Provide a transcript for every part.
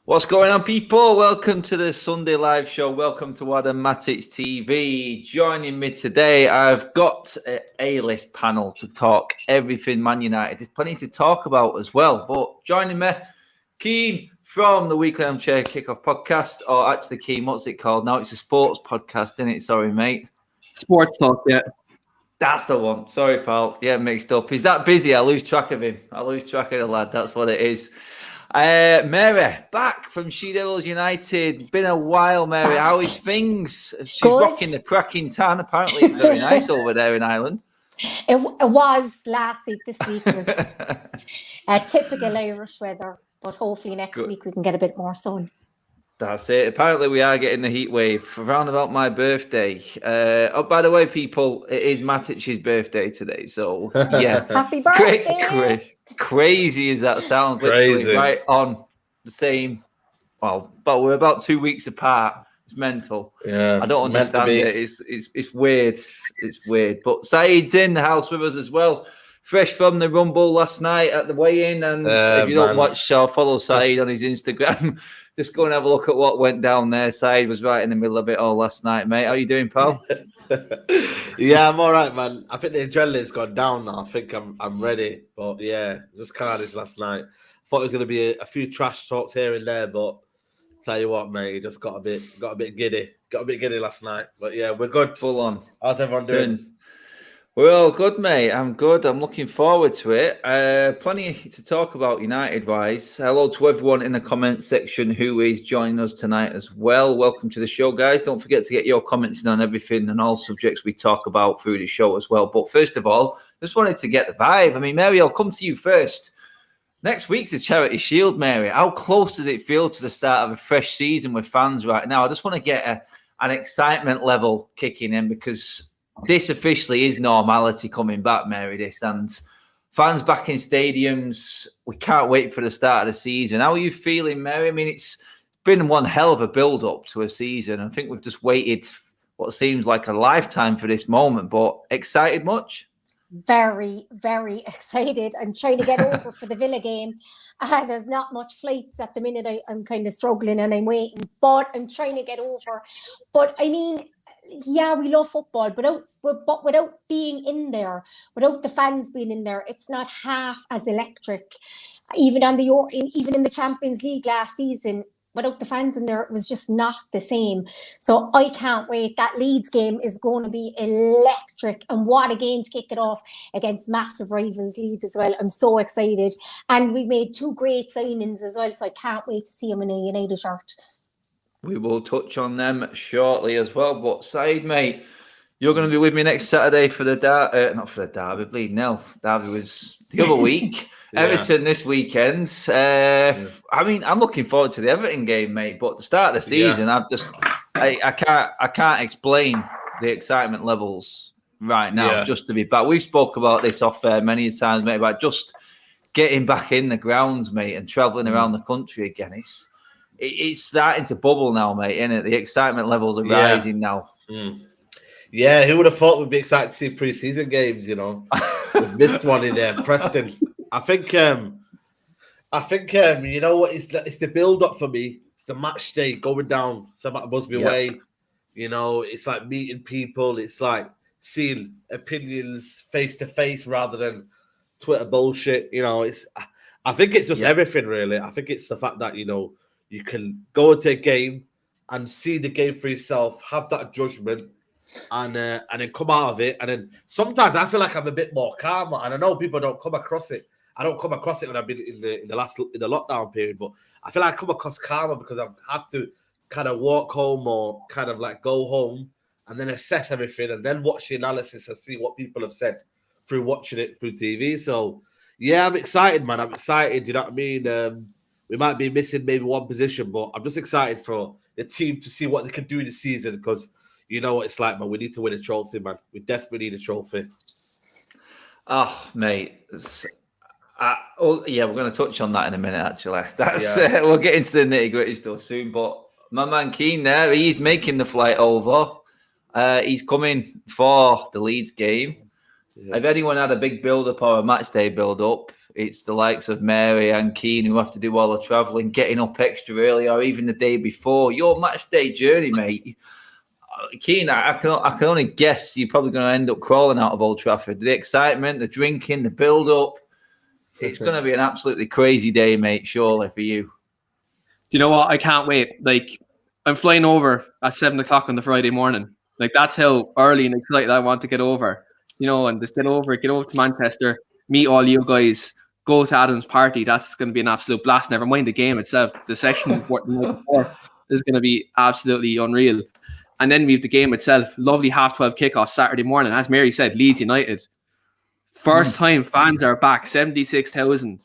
What's going on, people? Welcome to the Sunday live show. Welcome to Matic TV. Joining me today, I've got an A-list panel to talk everything Man United. There's plenty to talk about as well. But joining me, Keen from the Weekly Armchair Kickoff podcast, or actually, Keen, what's it called now? It's a sports podcast, isn't it? Sorry, mate. Sports talk, yeah. That's the one. Sorry, pal. Yeah, mixed up. He's that busy, I lose track of him. I lose track of the lad. That's what it is. Mary, back from She Devils United. Been a while, Mary. How is things? She's rocking the cracking tan. Apparently, it's very nice over there in Ireland. It was last week. This week was typical Irish weather. But hopefully next week we can get a bit more sun. That's it. Apparently, we are getting the heat wave around about my birthday. Oh, by the way, people, it is Matic's birthday today. So, yeah. Happy birthday! Crazy as that sounds, literally right on the same. Well, but we're about 2 weeks apart. It's mental. Yeah, I don't understand it. It's weird. It's weird. But Saeed's in the house with us as well. Fresh from the Rumble last night at the weigh-in. And if you don't watch or follow Saeed on his Instagram, just go and have a look at what went down there. Saeed was right in the middle of it all last night, mate. How you doing, pal? Yeah, I'm all right, man. I think the adrenaline's gone down now. I think I'm ready. But yeah, just carnage last night. Thought it was going to be a few trash talks here and there, but tell you what, mate, just got a bit giddy. Got a bit giddy last night. But yeah, we're good. Full on. How's everyone doing? We're all good, mate. I'm good. I'm looking forward to it. Plenty to talk about United-wise. Hello to everyone in the comment section who is joining us tonight as well. Welcome to the show, guys. Don't forget to get your comments in on everything and all subjects we talk about through the show as well. But first of all, just wanted to get the vibe. I mean, Mary, I'll come to you first. Next week's a Charity Shield, Mary. How close does it feel to the start of a fresh season with fans right now? I just want to get an excitement level kicking in because this officially is normality coming back, Mary, and fans back in stadiums. We can't wait for the start of the season. How are you feeling, Mary? I mean, it's been one hell of a build-up to a season. I think we've just waited what seems like a lifetime for this moment, but excited much? Very, very excited. I'm trying to get over for the Villa game. There's not much flights at the minute. I'm kind of struggling and I'm waiting, but I'm trying to get over. But I mean, yeah, we love football, but without being in there, without the fans being in there, it's not half as electric. Even in the Champions League last season, without the fans in there, it was just not the same. So I can't wait. That Leeds game is going to be electric, and what a game to kick it off against massive rivals Leeds as well. I'm so excited, and we made two great signings as well, so I can't wait to see them in a United shirt. We will touch on them shortly as well. But Saeed, mate, you're going to be with me next Saturday for the not for the derby, bleeding hell. Derby was the other week. Yeah. Everton this weekend. I mean, I'm looking forward to the Everton game, mate. But at the start of the season, I can't explain the excitement levels right now. Just to be back. We've spoke about this off air many times, mate, about just getting back in the grounds, mate, and travelling around the country again. It's starting to bubble now, mate, isn't it? The excitement levels are rising now. Yeah, who would have thought we'd be excited to see pre-season games, you know? We've missed one in Preston. I think you know what? It's the build-up for me. It's the match day going down St. Busby Way. You know, it's like meeting people. It's like seeing opinions face-to-face rather than Twitter bullshit. You know, I think it's just everything, really. I think it's the fact that, you know, you can go into a game and see the game for yourself, have that judgment, and then come out of it. And then sometimes I feel like I'm a bit more calm, and I know people don't come across it. I don't come across it when I've been in the lockdown period, but I feel like I come across calmer because I have to kind of walk home or kind of like go home and then assess everything and then watch the analysis and see what people have said through watching it through TV. So yeah, I'm excited, man. I'm excited. You know what I mean? We might be missing maybe one position, but I'm just excited for the team to see what they can do in the season because you know what it's like, man. We need to win a trophy, man. We desperately need a trophy. Oh, mate. We're going to touch on that in a minute, actually. We'll get into the nitty-gritty stuff soon, but my man Keane there, he's making the flight over. He's coming for the Leeds game. if anyone had a big build-up or a match day build-up, it's the likes of Mary and Keane who have to do all the travelling, getting up extra early, or even the day before. Your match day journey, mate. Keane, I can only guess you're probably going to end up crawling out of Old Trafford. The excitement, the drinking, the build-up. It's going to be an absolutely crazy day, mate, surely, for you. Do you know what? I can't wait. Like, I'm flying over at 7 o'clock on the Friday morning. Like, that's how early and excited I want to get over. You know, and just get over to Manchester, meet all you guys, go to Adam's party. That's going to be an absolute blast. Never mind the game itself. The session is going to be absolutely unreal. And then we have the game itself. Lovely 12:30 kickoff Saturday morning. As Mary said, Leeds United. First time fans are back, 76,000.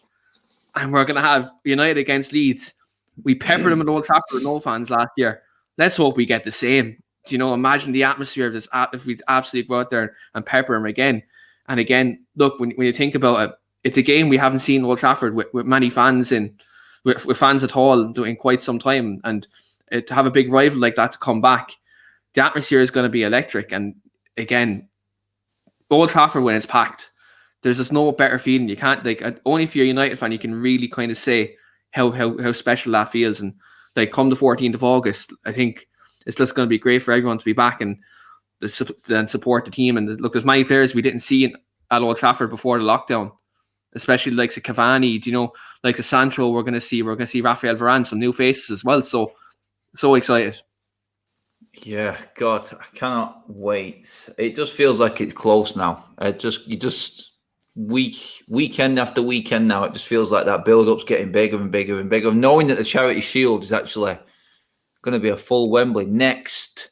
And we're going to have United against Leeds. We peppered them at Old Trafford with no fans last year. Let's hope we get the same. Do you know, imagine the atmosphere of this if we absolutely go out there and pepper them again. And again, look, when you think about it, it's a game we haven't seen Old Trafford with many fans with fans at all in quite some time. And to have a big rival like that to come back, the atmosphere is going to be electric. And again, Old Trafford when it's packed, there's just no better feeling. You can't, like, only if you're a United fan, you can really kind of say how special that feels. And like, come the 14th of August, I think it's just going to be great for everyone to be back and then support the team. And look, there's many players we didn't see at Old Trafford before the lockdown, especially like Cavani, you know, like the Sancho we're going to see Rafael Varane, some new faces as well. So excited. Yeah, God, I cannot wait. It just feels like it's close now. Weekend after weekend now, it just feels like that build-up's getting bigger and bigger and bigger. Knowing that the Charity Shield is actually going to be a full Wembley next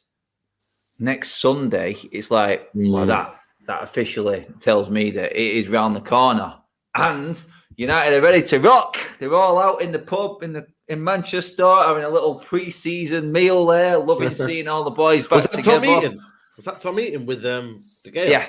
Sunday, it's like, well, that officially tells me that it is round the corner. And United are ready to rock. They're all out in the pub in Manchester having a little pre-season meal there. Loving seeing all the boys back together. Was that Tom Eaton with the game? Yeah.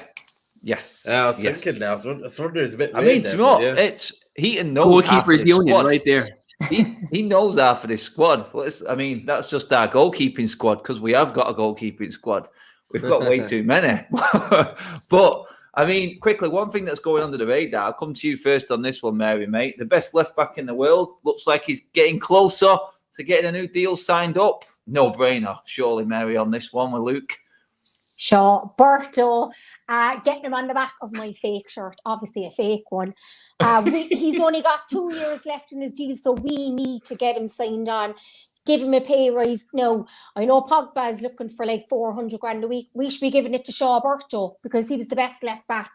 Yes. I was thinking now. I was wondering, it's a bit. I mean, do you know what? It's Heaton knows goalkeepers union right there. He knows half of this squad. I mean, that's just our goalkeeping squad because we have got a goalkeeping squad. We've got way too many. But I mean, quickly, one thing that's going under the radar. I'll come to you first on this one, Mary, mate. The best left back in the world looks like he's getting closer to getting a new deal signed up. No brainer, surely, Mary, on this one with Luke. Sure, Berto, getting him on the back of my fake shirt, obviously a fake one. He's only got 2 years left in his deal, so we need to get him signed on, give him a pay rise. No, I know Pogba is looking for like 400 grand a week. We should be giving it to Shaw Berto because he was the best left back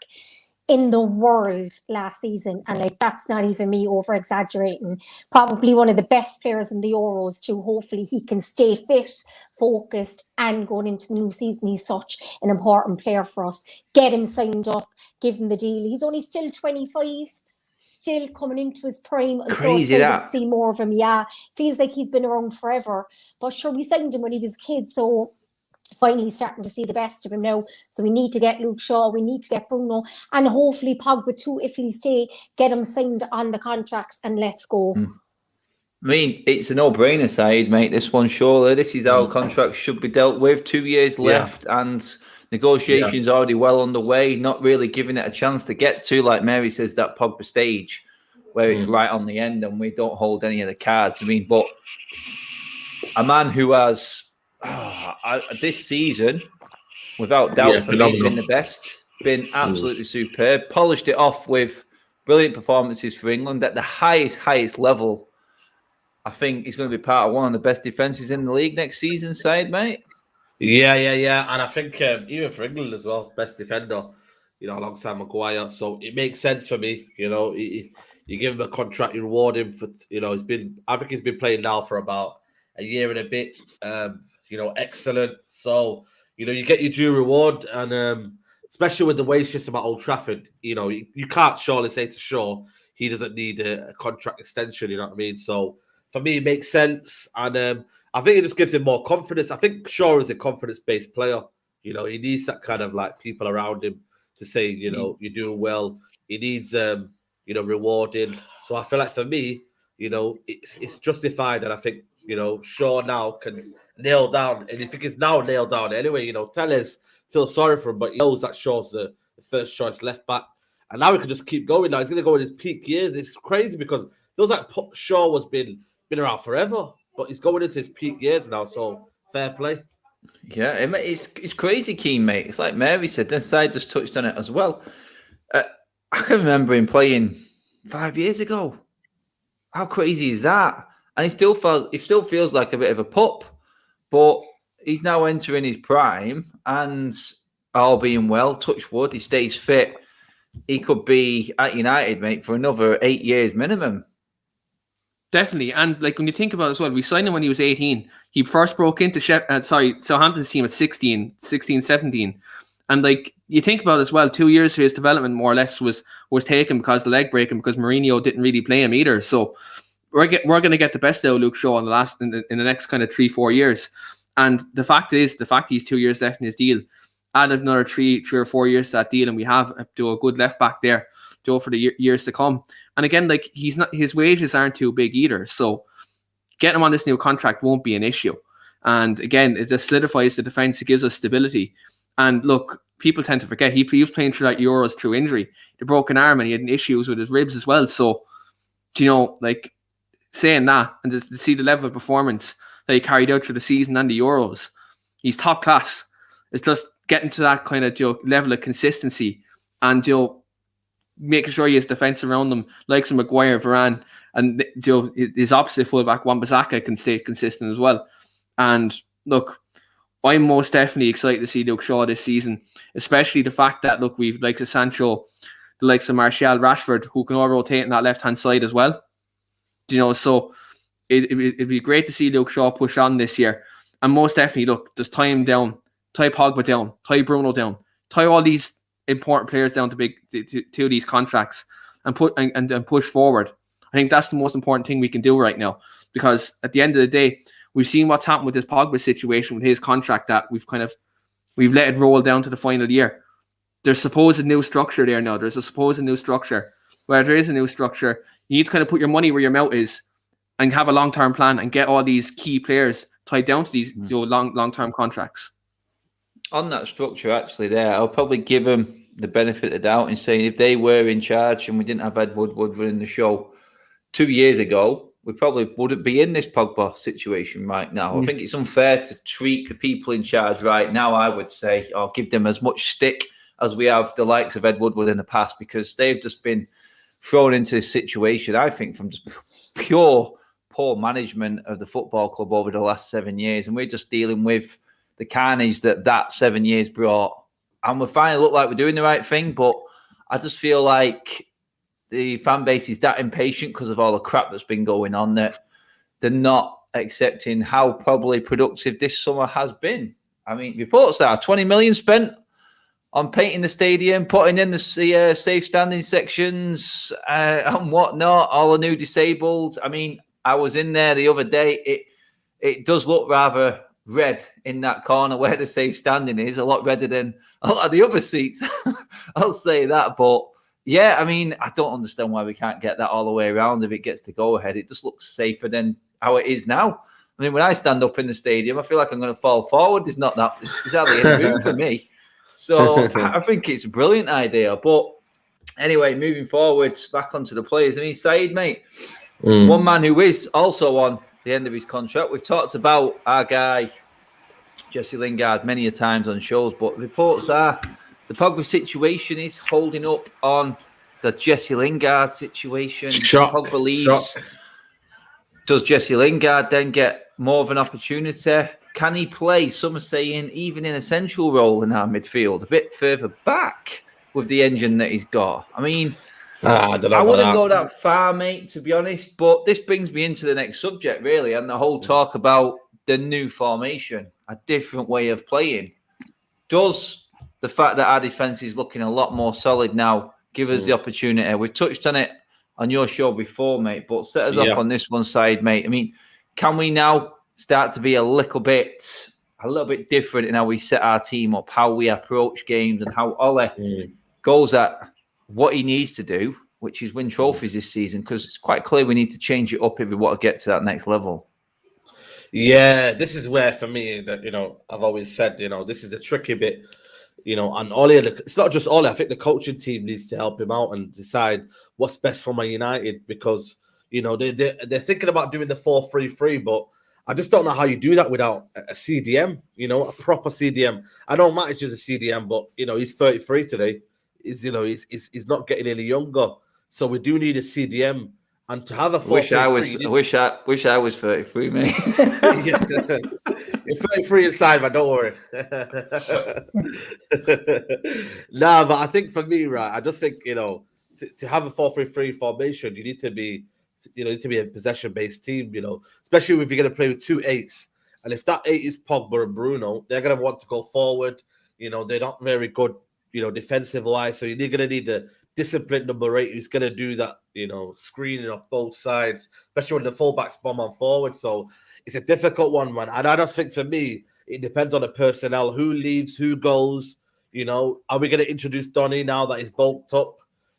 in the world last season. And like, that's not even me over exaggerating. Probably one of the best players in the Euros too. Hopefully he can stay fit, focused, and going into the new season. He's such an important player for us. Get him signed up, give him the deal. He's only still 25, still coming into his prime. I'm so excited to see more of him. Yeah, feels like he's been around forever. But sure, we signed him when he was a kid, so finally starting to see the best of him now. So we need to get Luke Shaw, we need to get Bruno, and hopefully Pogba too, if he stay, get him signed on the contracts and let's go. I mean, it's a no-brainer side, mate. This one, surely. This is how contracts should be dealt with. 2 years left and negotiations already well underway, not really giving it a chance to get to, like Mary says, that Pogba stage where it's right on the end and we don't hold any of the cards. I mean, but a man who has this season, without doubt, for me, been the best, been absolutely superb, polished it off with brilliant performances for England at the highest level. I think he's going to be part of one of the best defences in the league next season, side, mate. Yeah. And I think even for England as well, best defender, alongside Maguire. So it makes sense for me. You give him a contract, you reward him for, I think he's been playing now for about a year and a bit. Excellent. So, you get your due reward, and especially with the wage system at Old Trafford, you can't surely say to Shaw he doesn't need a contract extension, you know what I mean? So, for me, it makes sense, and I think it just gives him more confidence. I think Shaw is a confidence-based player. He needs that kind of like people around him to say, you're doing well. He needs, rewarding. So I feel like for me, it's justified, and I think, Shaw now can nail down, and if he is now nailed down anyway, Tellez feels sorry for him, but he knows that Shaw's the first choice left back. And now we can just keep going. Now he's going to go in his peak years. It's crazy because feels like Shaw was been around forever, but he's going into his peak years now. So fair play. Yeah, it's crazy, Keen, mate. It's like Mary said. This side just touched on it as well. I can remember him playing 5 years ago. How crazy is that? And he still feels like a bit of a pup, but he's now entering his prime, and all being well, touch wood, he stays fit. He could be at United, mate, for another 8 years minimum. Definitely. And like when you think about it as well, we signed him when he was 18. He first broke into Southampton's team at 16, 17. And like you think about it as well, 2 years of his development more or less was taken because of the leg breaking, because Mourinho didn't really play him either. So we're going to get the best out of Luke Shaw in the next kind of 3-4 years. And the fact he's 2 years left in his deal, add another 3 or 4 years to that deal, and we have to a good left back there to for the years to come. And again, like his wages aren't too big either, so getting him on this new contract won't be an issue. And again, it just solidifies the defense. It gives us stability. And look, people tend to forget he was playing through that Euros through injury, the broken arm, and he had issues with his ribs as well. So, like saying that and to see the level of performance that he carried out through the season and the Euros, he's top class. It's just getting to that kind of level of consistency and making sure he has defence around them, like some Maguire, Varane, and his opposite fullback Wan-Bissaka can stay consistent as well. And look, I'm most definitely excited to see Luke Shaw this season, especially the fact that we've likes of Sancho, the likes of Martial, Rashford, who can all rotate on that left hand side as well. So it'd be great to see Luke Shaw push on this year. And most definitely, just tie him down, tie Pogba down, tie Bruno down, tie all these important players down to these contracts and push forward. I think that's the most important thing we can do right now, because at the end of the day, we've seen what's happened with this Pogba situation with his contract, that we've let it roll down to the final year. There's supposed new structure there now. There's a supposed new structure. Where there is a new structure, you need to kind of put your money where your mouth is and have a long-term plan and get all these key players tied down to these long-term contracts. On that structure, actually, I'll probably give them the benefit of the doubt in saying if they were in charge and we didn't have Ed Woodward running the show 2 years ago, we probably wouldn't be in this Pogba situation right now. I think it's unfair to treat the people in charge right now, I would say, or give them as much stick as we have the likes of Ed Woodward in the past, because they've just been thrown into this situation, I think, from just pure poor management of the football club over the last 7 years. And we're just dealing with the carnage that 7 years brought. And we finally look like we're doing the right thing, but I just feel like the fan base is that impatient because of all the crap that's been going on that they're not accepting how probably productive this summer has been. I mean, reports are 20 million spent on painting the stadium, putting in the safe standing sections and whatnot, all the new disabled. I mean, I was in there the other day. It does look rather red in that corner where the safe standing is, a lot redder than a lot of the other seats. I'll say that. But yeah, I mean, I don't understand why we can't get that all the way around if it gets to go ahead. It just looks safer than how it is now. I mean, when I stand up in the stadium, I feel like I'm going to fall forward. There's hardly any room for me. So I think it's a brilliant idea. But anyway, moving forward, back onto the players. I mean, Saeed, mate, one man who is also on the end of his contract. We've talked about our guy, Jesse Lingard, many a times on shows, but reports are the Pogba situation is holding up on the Jesse Lingard situation. Pogba leaves. Does Jesse Lingard then get more of an opportunity? Can he play, some are saying, even in a central role in our midfield, a bit further back with the engine that he's got? I mean, I wouldn't go that far, mate, to be honest. But this brings me into the next subject, really, and the whole talk about the new formation, a different way of playing. Does the fact that our defence is looking a lot more solid now give us the opportunity? We've touched on it on your show before, mate, but set us off on this one side, mate. I mean, can we now start to be a little bit different in how we set our team up, how we approach games, and how Ole goes at what he needs to do, which is win trophies this season? Because it's quite clear we need to change it up if we want to get to that next level. Yeah, this is where, for me, that I've always said, this is the tricky bit. you know, and Ole, it's not just Ole. I think the coaching team needs to help him out and decide what's best for Man United, because, you know, they're thinking about doing the 4-3-3, but I just don't know how you do that without a CDM, you know, a proper CDM. I know Matic is a CDM, but, you know, he's 33 today. He's not getting any younger. So we do need a CDM. And to have a 4-3-3... wish I was 33, mate. You're 33 inside, man, don't worry. Nah, but I think for me, right, I just think, you know, to have a 4-3-3 formation, you need to be a possession-based team, you know, especially if you're going to play with 2 8s. And if that 8 is Pogba and Bruno, they're going to want to go forward. You know, they're not very good, you know, defensive-wise. So you're going to need the disciplined number 8 who's going to do that, you know, screening off both sides, especially when the fullbacks bomb on forward. So it's a difficult one, man. And I just think for me, it depends on the personnel, who leaves, who goes. You know, are we going to introduce Donny now that he's bulked up?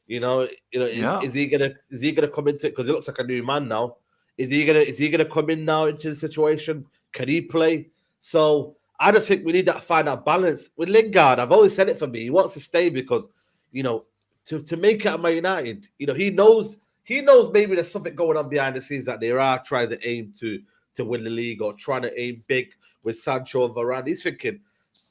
You know, is he gonna come into it, because he looks like a new man now? Is he gonna come in now into the situation? Can he play? So I just think we need to find that balance with Lingard. I've always said it for me. He wants to stay because, you know, to make it at Man United, you know, he knows maybe there's something going on behind the scenes, that they are trying to aim to win the league, or trying to aim big with Sancho and Varane. He's thinking,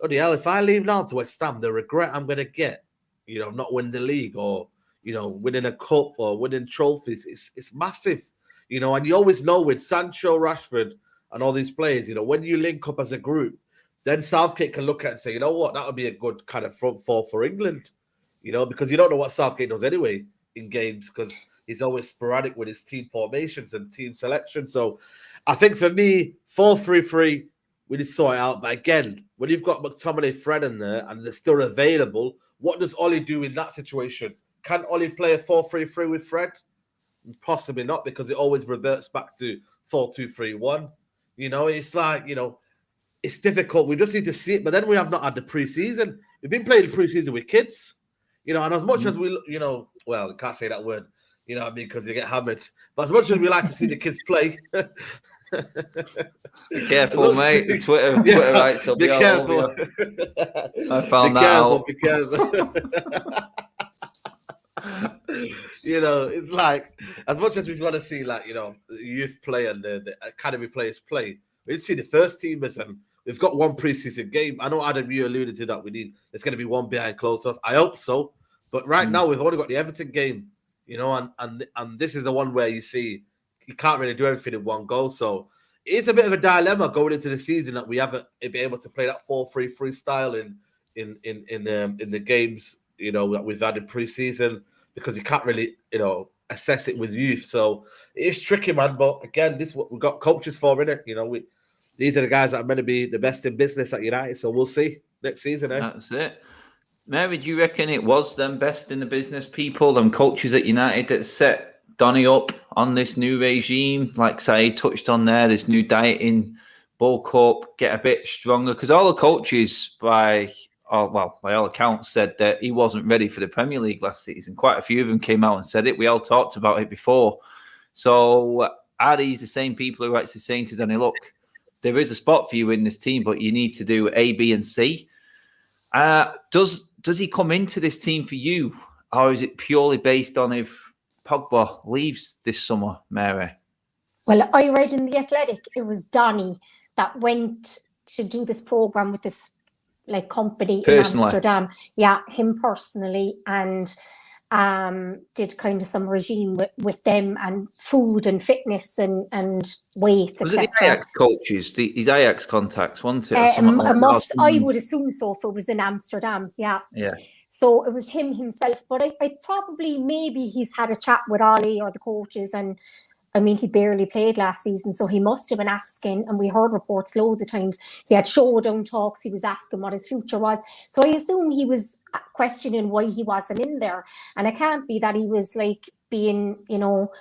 oh the hell, if I leave now to West Ham, the regret I'm gonna get, you know, not winning the league, or, you know, winning a cup or winning trophies, it's massive, you know. And you always know with Sancho, Rashford, and all these players, you know, when you link up as a group, then Southgate can look at it and say, you know what, that would be a good kind of front four for England, you know, because you don't know what Southgate does anyway in games, because he's always sporadic with his team formations and team selection. So I think for me, 4-3-3, we need to sort it out. But again, when you've got McTominay, Fred in there, and they're still available, what does Ole do in that situation? Can Ole play a 4-3-3 with Fred? Possibly not, because it always reverts back to 4-2-3-1. You know, it's like, you know, it's difficult. We just need to see it. But then we have not had the preseason. We've been playing the preseason with kids, you know, and as much as we, you know, well, I can't say that word, you know what I mean, because you get hammered. But as much as we like to see the kids play, be careful, mate. The Twitter rights will be all over you. I found that out. Be careful. You know, it's like, as much as we want to see, like, you know, the youth play and the academy players play, we need to see the first teamers, and we've got one preseason game. I know, Adam, you alluded to that. There's going to be one behind closed doors. I hope so. But right now, we've only got the Everton game, you know, and this is the one where you see you can't really do everything in one go. So it's a bit of a dilemma going into the season that we haven't been able to play that 4-3-3 style in the games, you know, that we've had in preseason, because you can't really, you know, assess it with youth. So it's tricky, man. But again, this is what we've got coaches for, innit? You know, these are the guys that are meant to be the best in business at United. So we'll see next season. That's it. Mary, do you reckon it was them best in the business people and coaches at United that set Donny up on this new regime? Like Saeed touched on there, this new dieting, bulk up, get a bit stronger. Because all the coaches, by all accounts, said that he wasn't ready for the Premier League last season. Quite a few of them came out and said it. We all talked about it before. So are these the same people who are actually saying to Donny, look, there is a spot for you in this team, but you need to do A, B, and C? Does he come into this team for you, or is it purely based on if Pogba leaves this summer, Mary? Well, I read in The Athletic, it was Donny that went to do this program with this like company personally in Amsterdam. Yeah, him personally, and did kind of some regime with them, and food and fitness and weight, etc. Was it the Ajax coaches, his Ajax contacts, wasn't it? I would assume so, if it was in Amsterdam. Yeah. So it was him himself, but I probably, maybe he's had a chat with Ole or the coaches, and I mean, he barely played last season, so he must have been asking, and we heard reports loads of times, he had showdown talks, he was asking what his future was. So I assume he was questioning why he wasn't in there. And it can't be that he was like being, you know,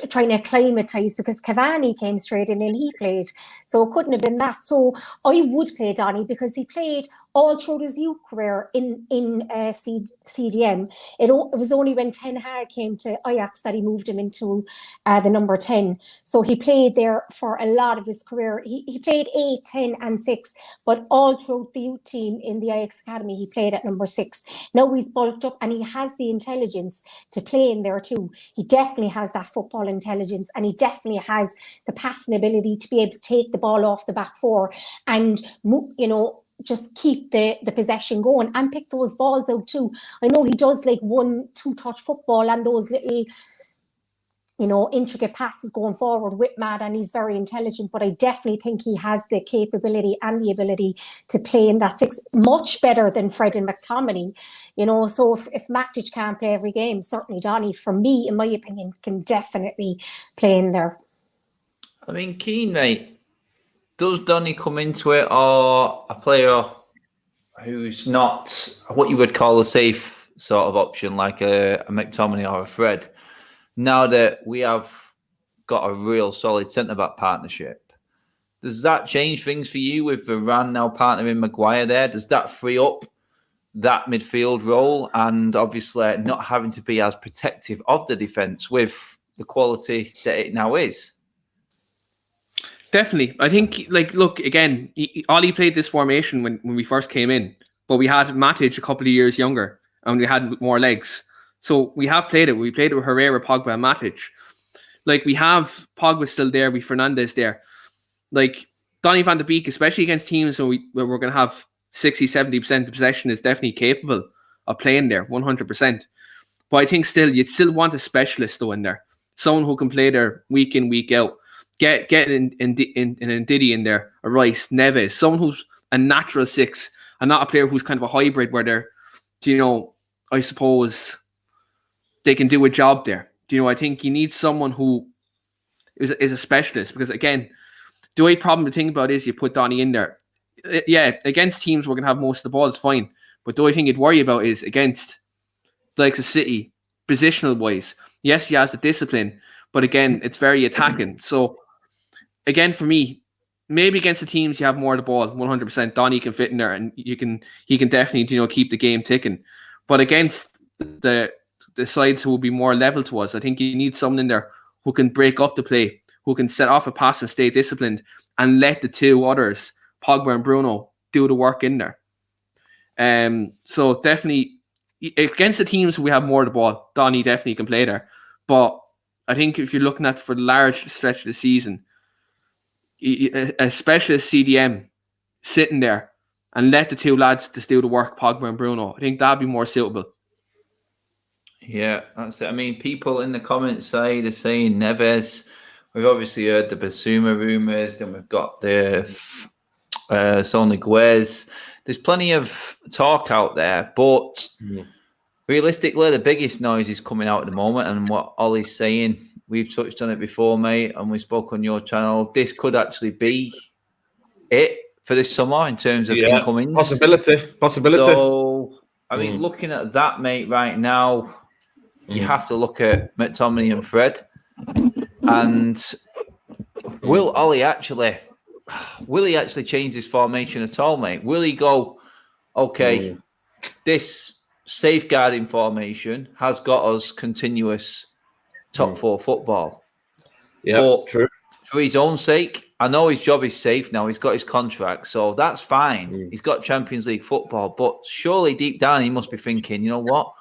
trying to acclimatise, because Cavani came straight in and he played. So it couldn't have been that. So I would play Donny, because he played all through his youth career in CDM. It was only when Ten Hag came to Ajax that he moved him into the number 10. So he played there for a lot of his career. He played 8, 10 and 6, but all throughout the youth team in the Ajax Academy, he played at number 6. Now he's bulked up and he has the intelligence to play in there too. He definitely has that football intelligence, and he definitely has the passing ability to be able to take the ball off the back four and, just keep the possession going and pick those balls out too. I know he does like 1-2 touch football and those little, intricate passes going forward with Mad, and he's very intelligent, but I definitely think he has the capability and the ability to play in that 6 much better than Fred and McTominay. So if Matic can't play every game, certainly Donny, for me, in my opinion, can definitely play in there. I mean, Keane, mate, does Donny come into it, or a player who's not what you would call a safe sort of option, like a McTominay or a Fred, now that we have got a real solid centre-back partnership? Does that change things for you with Varane now partnering Maguire there? Does that free up that midfield role, and obviously not having to be as protective of the defence with the quality that it now is? Definitely. I think, look, again, Ollie played this formation when we first came in, but we had Matic a couple of years younger and we had more legs. So we have played it. We played it with Herrera, Pogba and Matic. We have Pogba still there, we Fernandes there. Donny van de Beek, especially against teams where we're going to have 60-70% of possession, is definitely capable of playing there, 100%. But I think you'd still want a specialist though in there. Someone who can play there week in, week out. Get in Diddy in there, a Rice, Neves, someone who's a natural 6 and not a player who's kind of a hybrid where they're, I suppose they can do a job there. I think you need someone who is a specialist, because again, the only problem to think about is you put Donny in there. Yeah, against teams we're going to have most of the ball, it's fine. But the only thing you'd worry about is against the likes of City, positional wise. Yes, he has the discipline, but again, it's very attacking. So again, for me, maybe against the teams you have more of the ball, 100%. Donny can fit in there, and he can definitely keep the game ticking. But against the sides who will be more level to us, I think you need someone in there who can break up the play, who can set off a pass and stay disciplined, and let the two others, Pogba and Bruno, do the work in there. So definitely against the teams we have more of the ball, Donny definitely can play there. But I think if you're looking at for the large stretch of the season, a specialist CDM sitting there and let the two lads just do the work, Pogba and Bruno, I think that'd be more suitable. Yeah, that's it. I mean, people in the comments side are saying Neves. We've obviously heard the Basuma rumours, then we've got the Sonny Guez. There's plenty of talk out there, but realistically, the biggest noise is coming out at the moment, and what Ollie's saying, we've touched on it before, mate, and we spoke on your channel. This could actually be it for this summer in terms of incomings. Possibility. So, I mean, looking at that, mate, right now, you have to look at McTominay and Fred. And will he actually change this formation at all, mate? Will he go, okay, this safeguarding formation has got us continuous top 4 football? Yeah, true. For his own sake, I know his job is safe now. He's got his contract, so that's fine. He's got Champions League football, but surely deep down he must be thinking, you know what?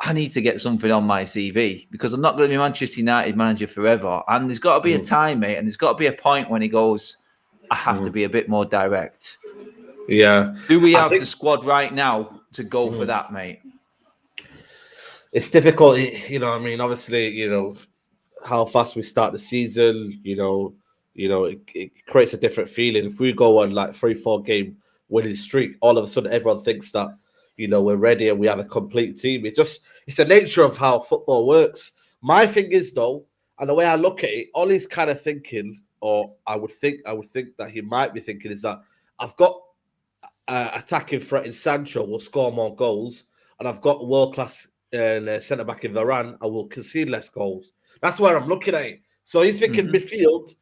I need to get something on my CV, because I'm not going to be Manchester United manager forever. And there's got to be a time, mate, and there's got to be a point when he goes, I have to be a bit more direct. Yeah. Do we have the squad right now to go for that, mate? It's difficult, obviously, how fast we start the season, it creates a different feeling. If we go on 3-4 game winning streak, all of a sudden everyone thinks that, we're ready and we have a complete team. It's the nature of how football works. My thing is, though, and the way I look at it, Ollie's kind of thinking, or I would think that he might be thinking, is that I've got attacking threat in Sancho will score more goals, and I've got world-class centre back in Varane, I will concede less goals. That's where I'm looking at it. So he's thinking midfield,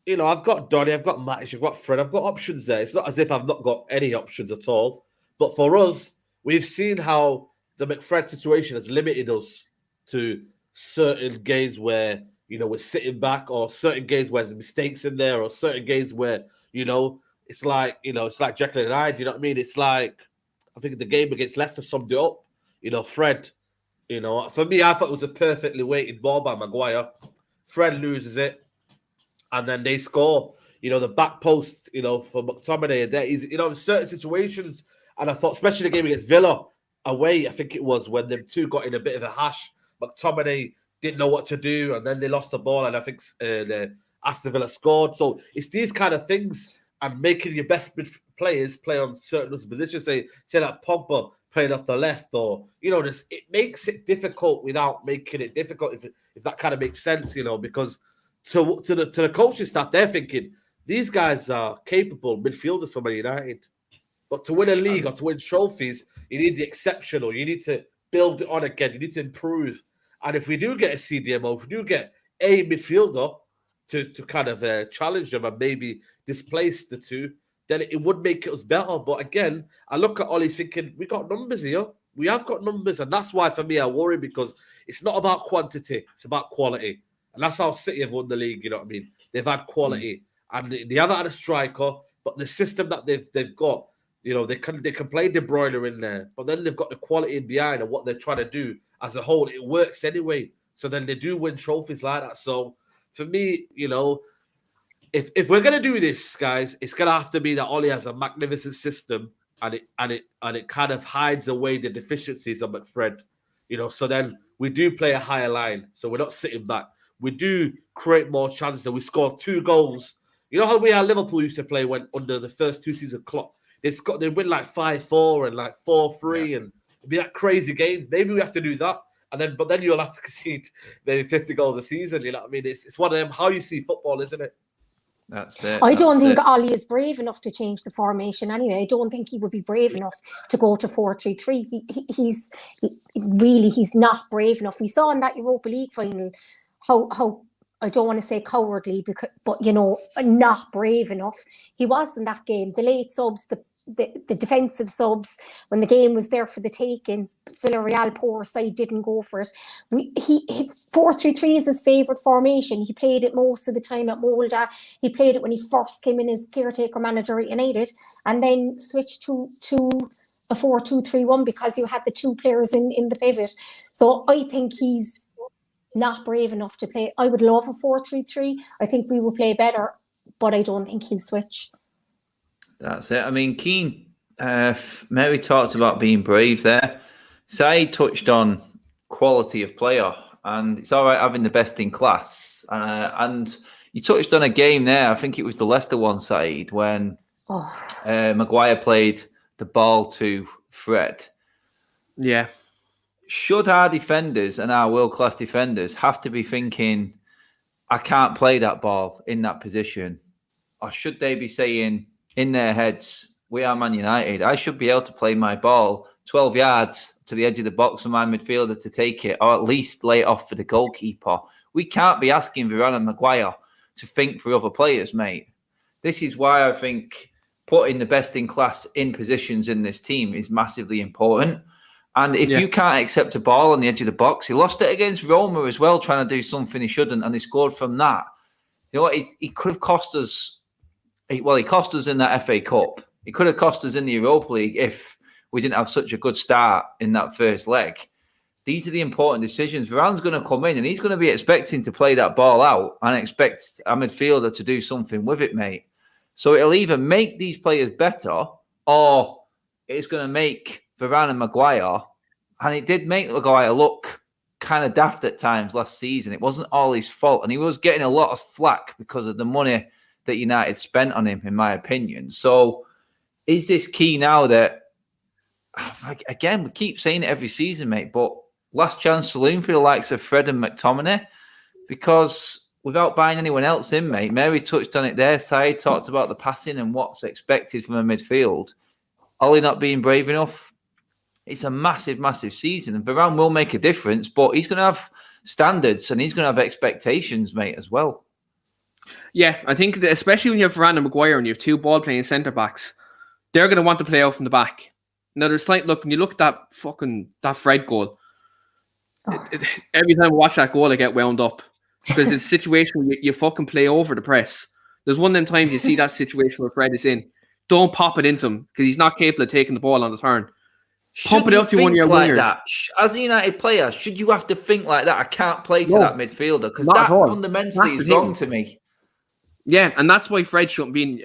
I've got Donny, I've got Matic, I've got Fred, I've got options there. It's not as if I've not got any options at all. But for us, we've seen how the McFred situation has limited us to certain games where, we're sitting back, or certain games where there's mistakes in there, or certain games where, it's like Jekyll and Hyde, you know what I mean? It's like, I think the game against Leicester summed it up. Fred, for me, I thought it was a perfectly weighted ball by Maguire. Fred loses it, and then they score. The back post, for McTominay. There is, in certain situations, and I thought, especially the game against Villa away, I think it was when them two got in a bit of a hash. McTominay didn't know what to do, and then they lost the ball, and I think Aston Villa scored. So it's these kind of things, and making your best players play on certain positions. Say that Pogba playing off the left, or it makes it difficult without making it difficult. If that kind of makes sense, because to the coaching staff, they're thinking these guys are capable midfielders for Man United, but to win a league or to win trophies, you need the exceptional. You need to build it on again. You need to improve. And if we do get a CDMO, if we do get a midfielder to kind of challenge them and maybe displace the two, then it would make us better. But again, I look at Oles thinking, we got numbers here. We have got numbers. And that's why, for me, I worry, because it's not about quantity. It's about quality. And that's how City have won the league, you know what I mean? They've had quality. And they haven't had a striker, but the system that they've got, they can play De Bruyne in there, but then they've got the quality in behind and what they're trying to do as a whole. It works anyway. So then they do win trophies like that. So for me, if we're gonna do this, guys, it's gonna have to be that Ole has a magnificent system, and it kind of hides away the deficiencies of McFred. So then we do play a higher line, so we're not sitting back. We do create more chances, and we score 2 goals. You know how Liverpool used to play when under the first 2 seasons Klopp? They win like 5-4 and like 4-3, and it'd be that crazy game. Maybe we have to do that. But then you'll have to concede maybe 50 goals a season. You know what I mean? It's one of them, how you see football, isn't it? That's it. I don't think Ollie is brave enough to change the formation anyway. I don't think he would be brave enough to go to 4-3-3. He's not brave enough. We saw in that Europa League final how I don't want to say cowardly, but not brave enough he was in that game. The late subs, the defensive subs, when the game was there for the taking, Villarreal, poor side, didn't go for it. 4-3-3 is his favourite formation. He played it most of the time at Molde. He played it when he first came in as caretaker manager at United, and then switched to a 4-2-3-1 because you had the 2 players in the pivot. So I think he's not brave enough to play. I would love a 4-3-3. I think we will play better, but I don't think he'll switch. That's it. I mean, Keane, Mary talked about being brave there. Said touched on quality of player, and it's all right having the best in class. And you touched on a game there, I think it was the Leicester one, Said, when Maguire played the ball to Fred. Yeah. Should our defenders and our world-class defenders have to be thinking, I can't play that ball in that position? Or should they be saying in their heads, we are Man United, I should be able to play my ball 12 yards to the edge of the box for my midfielder to take it, or at least lay it off for the goalkeeper? We can't be asking Varane and Maguire to think for other players, mate. This is why I think putting the best in class in positions in this team is massively important. And if you can't accept a ball on the edge of the box, he lost it against Roma as well, trying to do something he shouldn't, and he scored from that. You know what? He could have cost us. He cost us in that FA Cup. He could have cost us in the Europa League if we didn't have such a good start in that first leg. These are the important decisions. Varane's going to come in, and he's going to be expecting to play that ball out and expect a midfielder to do something with it, mate. So it'll either make these players better, or it's going to make Varane and Maguire, and it did make Maguire look kind of daft at times last season. It wasn't all his fault, and he was getting a lot of flack because of the money that United spent on him, in my opinion. So is this key now that, again, we keep saying it every season, mate, but last chance saloon for the likes of Fred and McTominay, because without buying anyone else in, mate, Mary touched on it there, Side talked about the passing and what's expected from a midfield. Ollie not being brave enough, it's a massive, massive season. And Varane will make a difference, but he's going to have standards and he's going to have expectations, mate, as well. Yeah, I think that especially when you have Varane and Maguire and you have two ball-playing centre-backs, they're going to want to play out from the back. Now, there's slight look, and you look at that Fred goal. Every time I watch that goal, I get wound up because it's a situation where you fucking play over the press. There's one of them times you see that situation where Fred is in. Don't pop it into him because he's not capable of taking the ball on the turn. Pump it out to one of your wingers. That? As a United player, should you have to think like that? I can't play to that midfielder because that fundamentally is wrong to me. Yeah, and that's why Fred shouldn't be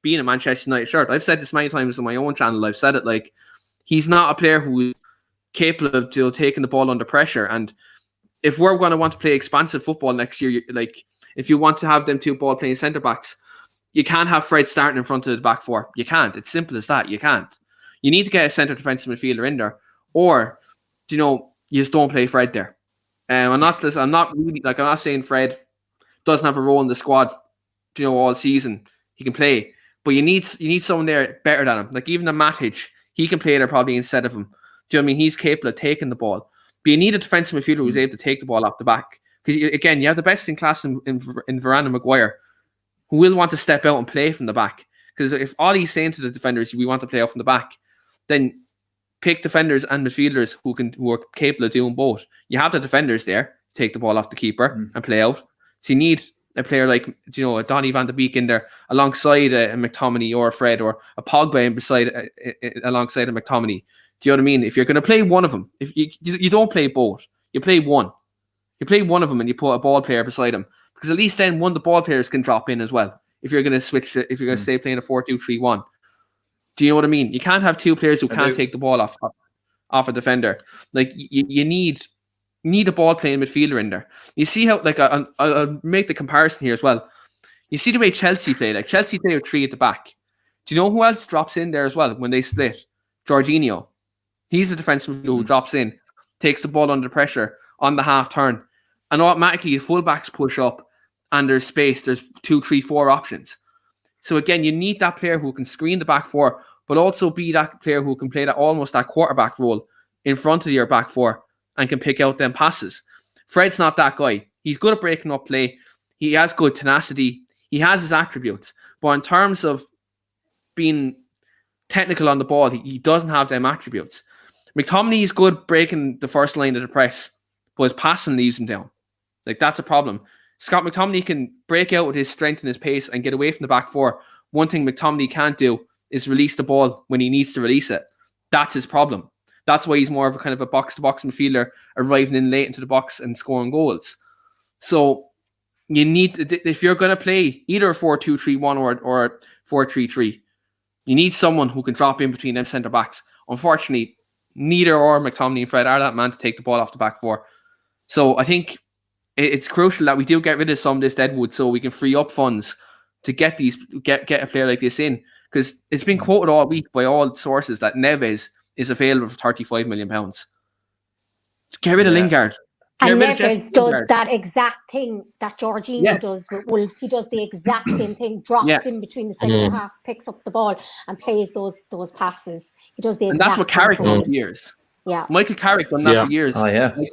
in a Manchester United shirt. I've said this many times on my own channel. I've said it like he's not a player who's capable of taking the ball under pressure. And if we're going to want to play expansive football next year, like if you want to have them two ball playing centre backs, you can't have Fred starting in front of the back four. You can't. It's simple as that. You can't. You need to get a centre defensive midfielder in there, or you just don't play Fred there. I'm not saying Fred doesn't have a role in the squad, all season. He can play, but you need someone there better than him. Like even the Matic, he can play there probably instead of him. Do you know what I mean? He's capable of taking the ball, but you need a defensive midfielder who's able to take the ball off the back. Because again, you have the best in class in Varane and Maguire, who will want to step out and play from the back. Because if all he's saying to the defenders, we want to play out from the back, then pick defenders and midfielders who are capable of doing both. You have the defenders there to take the ball off the keeper and play out. So you need a player like a Donny van de Beek in there alongside a McTominay or a Fred or a Pogba alongside a McTominay. Do you know what I mean? If you're going to play one of them, if you don't play both, you play one. You play one of them and you put a ball player beside him because at least then one of the ball players can drop in as well. If you're going to switch, if you're going to stay playing a 4-2-3-1. Do you know what I mean? You can't have two players who can't take the ball off a defender. Like you need a ball playing midfielder in there. You see how I'll make the comparison here as well. You see the way Chelsea play. Like Chelsea play with three at the back. Do you know who else drops in there as well when they split? Jorginho. He's a defensive midfielder who drops in, takes the ball under pressure on the half turn, and automatically the fullbacks push up and there's space. There's 2, 3, 4 options. So again, you need that player who can screen the back four, but also be that player who can play that quarterback role in front of your back four and can pick out them passes. Fred's not that guy. He's good at breaking up play. He has good tenacity. He has his attributes. But in terms of being technical on the ball, he doesn't have them attributes. McTominay is good breaking the first line of the press, but his passing leaves him down. Like that's a problem. Scott McTominay can break out with his strength and his pace and get away from the back four. One thing McTominay can't do is release the ball when he needs to release it. That's his problem. That's why he's more of a kind of a box-to-box midfielder, arriving in late into the box and scoring goals. So you need, if you're going to play either a 4-2-3-1 or a 4-3-3, you need someone who can drop in between them centre-backs. Unfortunately, neither or McTominay and Fred are that man to take the ball off the back four. So I think it's crucial that we do get rid of some of this deadwood so we can free up funds to get a player like this in. Because it's been quoted all week by all sources that Neves is available for £35 million. Get rid of Lingard. And Neves does that exact thing that Jorginho does with Wolves. He does the exact same thing, drops in between the centre halves, picks up the ball and plays those passes. He does the exact thing. And that's what Carrick done for years. Yeah. Michael Carrick done that for years. Oh, yeah. Like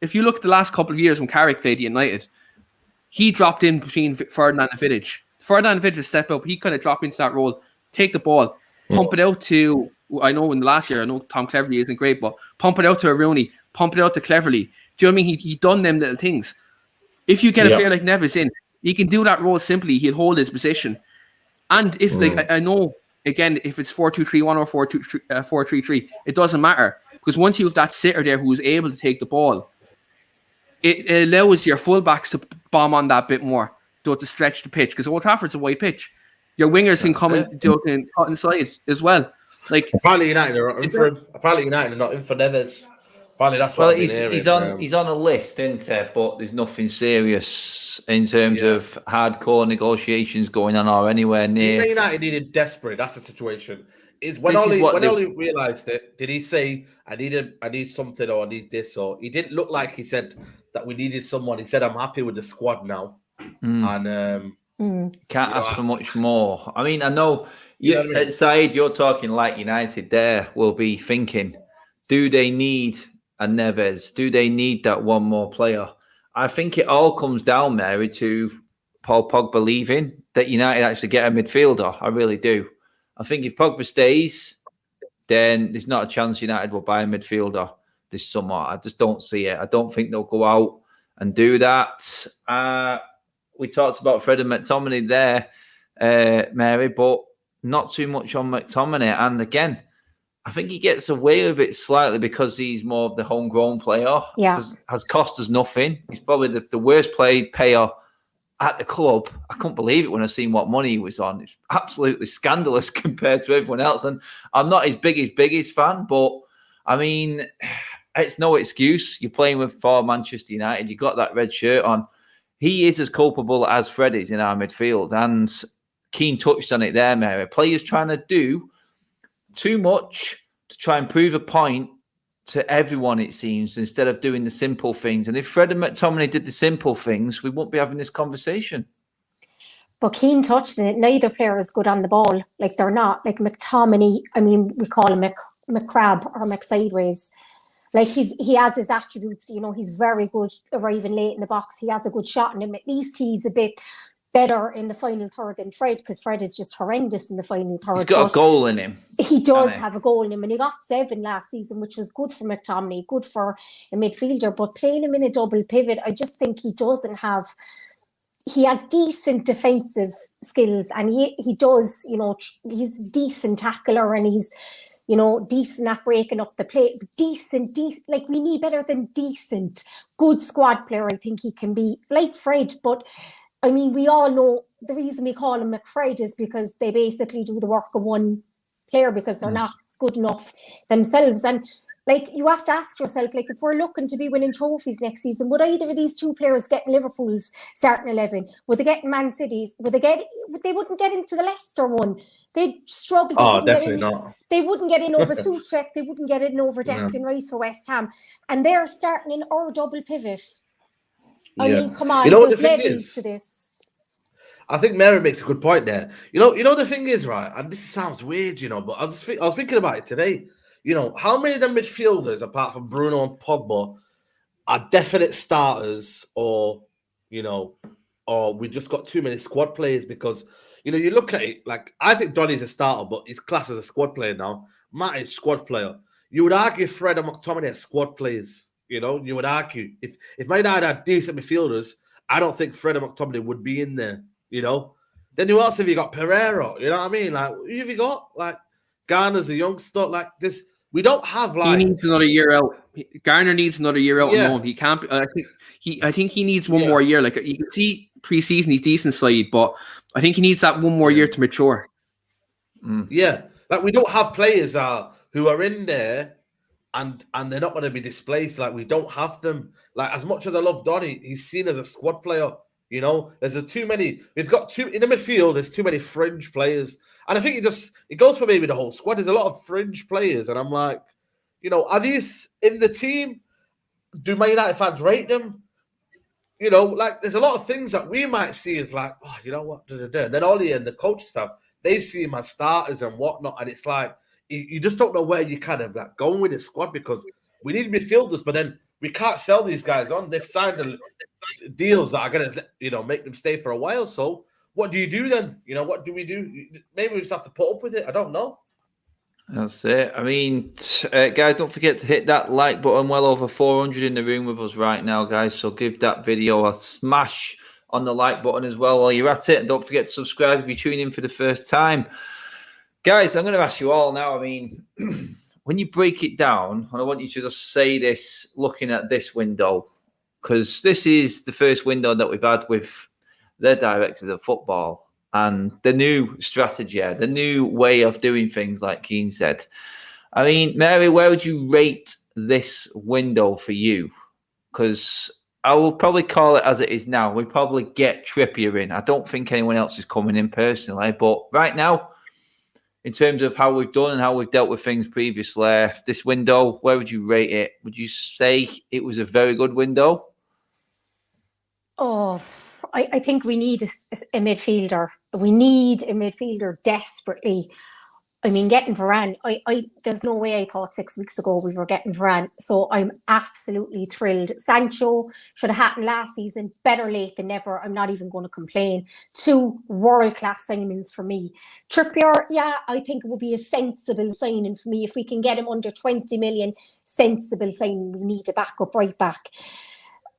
if you look at the last couple of years when Carrick played United, he dropped in between Ferdinand and Vidic. Ferdinand and Vidic step up. He kind of dropped into that role, take the ball, pump it out to, I know in the last year, I know Tom Cleverley isn't great, but pump it out to a Rooney, pump it out to Cleverley. Do you know what I mean? He done them little things. If you get a player like Neves in, he can do that role simply. He'll hold his position. And if I know, again, if it's 4-2-3-1 or 4-3-3, it doesn't matter. Because once you have that sitter there who's able to take the ball, it allows your fullbacks to bomb on that bit more, to stretch the pitch. Because Old Trafford's a wide pitch. Your wingers can come and cut inside as well. Like apparently United are not in for him. Apparently United are not in for Neves. Apparently that's what he's on a list, isn't he? But there's nothing serious in terms of hardcore negotiations going on or anywhere near. United needed desperate. That's the situation. When Oli realised it, did he say I need something or I need this? Or he didn't look like he said that we needed someone. He said I'm happy with the squad now. And can't ask for much more. I mean, I know Saeed, you're talking like United there will be thinking, do they need a Neves? Do they need that one more player? I think it all comes down, Mary, to Paul Pogba leaving that United actually get a midfielder. I really do. I think if Pogba stays, then there's not a chance United will buy a midfielder this summer. I just don't see it. I don't think they'll go out and do that. We talked about Fred and McTominay there, Mary, but not too much on McTominay. And again, I think he gets away with it slightly because he's more of the homegrown player. Yeah. Has cost us nothing. He's probably the worst payer at the club. I couldn't believe it when I seen what money he was on. It's absolutely scandalous compared to everyone else. And I'm not his biggest fan, but I mean, it's no excuse. You're playing for Manchester United. You got that red shirt on. He is as culpable as Fred is in our midfield. And Keane touched on it there, Mary. Players trying to do too much to try and prove a point to everyone, it seems, instead of doing the simple things. And if Fred and McTominay did the simple things, we wouldn't be having this conversation. But Keane touched on it. Neither player is good on the ball. Like, they're not. Like McTominay, I mean, we call him McCrab or McSideways. Like, he has his attributes. You know, he's very good arriving late in the box. He has a good shot in him. At least he's a bit better in the final third than Fred, because Fred is just horrendous in the final third. He's got a goal in him. He does have a goal in him, and he got 7 last season, which was good for McTominay, good for a midfielder. But playing him in a double pivot, I just think he doesn't have. He has decent defensive skills, and he does, you know, he's a decent tackler, and he's, you know, decent at breaking up the play. Decent, like, we need better than decent. Good squad player, I think he can be, like Fred, but I mean, we all know the reason we call him McFred is because they basically do the work of one player because they're not good enough themselves. And like, you have to ask yourself, like, if we're looking to be winning trophies next season, would either of these two players get in Liverpool's starting 11? Would they get in Man City's? They wouldn't get into the Leicester one. They'd struggle. Oh, definitely not. They wouldn't get in over Suchek. They wouldn't get in over Declan Rice for West Ham. And they're starting in our double pivot. I mean, come on, there's levels to this. I think Mary makes a good point there. You know the thing is, right, and this sounds weird, you know, but I was thinking about it today. You know, how many of them midfielders, apart from Bruno and Pogba, are definite starters, or, you know, or we just got too many squad players? Because, you know, you look at it, like, I think Donny's a starter, but he's classed as a squad player now. Matic, squad player. You would argue Fred and McTominay are squad players. You know, you would argue if Man United had decent midfielders, I don't think Fred and McTominay would be in there. You know, then who else have you got? Pereira. You know what I mean? Like, who have you got? Like, Garner's a youngster. Like this, we don't have like. He needs another year out. Garner needs another year out. Yeah. Alone. He can't. I think he needs one more year. Like, you can see pre-season, he's decent side, but I think he needs that one more year to mature. Yeah, like, we don't have players who are in there. And they're not going to be displaced. Like, we don't have them. Like, as much as I love Donny, he's seen as a squad player. You know, we've got too in the midfield. There's too many fringe players, and I think it goes for maybe the whole squad. There's a lot of fringe players, and I'm like, you know, are these in the team? Do Man United fans rate them? You know, like, there's a lot of things that we might see as like, oh, you know what? Then Ollie and the coach staff, they see him as starters and whatnot, and it's like, you just don't know where you kind of like going with the squad, because we need midfielders, but then we can't sell these guys on. They've signed deals that are going to, you know, make them stay for a while. So what do you do then? You know, what do we do? Maybe we just have to put up with it. I don't know. That's it. I mean, guys, don't forget to hit that like button. Well over 400 in the room with us right now, guys. So give that video a smash on the like button as well while you're at it. And don't forget to subscribe if you tune in for the first time. Guys, I'm going to ask you all now. I mean, when you break it down, and I want you to just say this looking at this window, because this is the first window that we've had with the directors of football and the new strategy, the new way of doing things, like Keane said. I mean, Mary, where would you rate this window for you? Because I will probably call it as it is now. We probably get Trippier in. I don't think anyone else is coming in personally, but right now, in terms of how we've done and how we've dealt with things previously, this window, where would you rate it? Would you say it was a very good window? Oh, I think we need a midfielder. We need a midfielder desperately. I mean, getting Varane, there's no way I thought 6 weeks ago we were getting Varane. So I'm absolutely thrilled. Sancho should have happened last season. Better late than never. I'm not even going to complain. 2 world-class signings for me. Trippier, yeah, I think it would be a sensible signing for me. If we can get him under 20 million, sensible signing. We need a backup right back.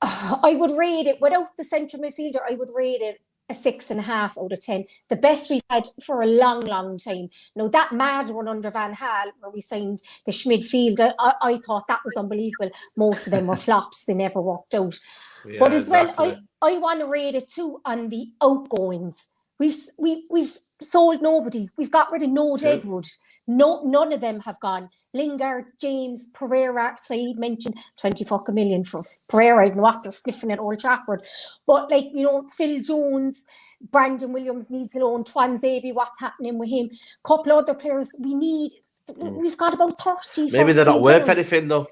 I would rate it, without the central midfielder, I would rate it a 6.5 out of 10. The best we've had for a long, long time. Now, that mad one under Van Gaal, where we signed the midfield, I thought that was unbelievable. Most of them were flops. They never worked out. Yeah, but as well, I want to rate it too on the outgoings. We've sold nobody. We've got rid of no Deadwood. No, none of them have gone. Lingard, James, Pereira, Saeed mentioned 20 fucking million for Pereira. I don't know what they're sniffing at Old Trafford. But like, you know, Phil Jones, Brandon Williams needs a loan, Twanzebe, what's happening with him? A couple other players we've got about 30. Maybe they're not worth anything though.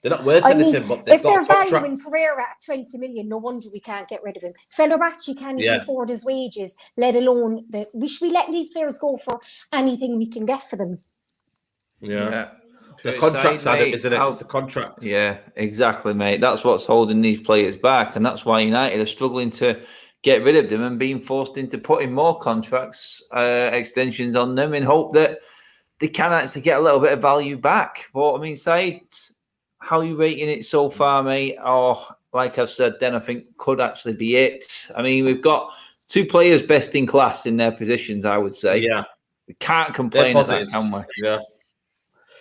They're not worth anything, but if they're valuing Pereira at 20 million, no wonder we can't get rid of him. Fenerbahce can't even afford his wages, let alone we should be letting these players go for anything we can get for them. Yeah. The contracts, Adam, isn't it? It's the contracts. Yeah, exactly, mate. That's what's holding these players back, and that's why United are struggling to get rid of them and being forced into putting more contracts, extensions on them in hope that they can actually get a little bit of value back. But I mean, Said, how are you rating it so far, mate? Or, like I've said, then I think could actually be it. I mean, we've got 2 players best in class in their positions, I would say. Yeah. We can't complain at that, can we? Yeah.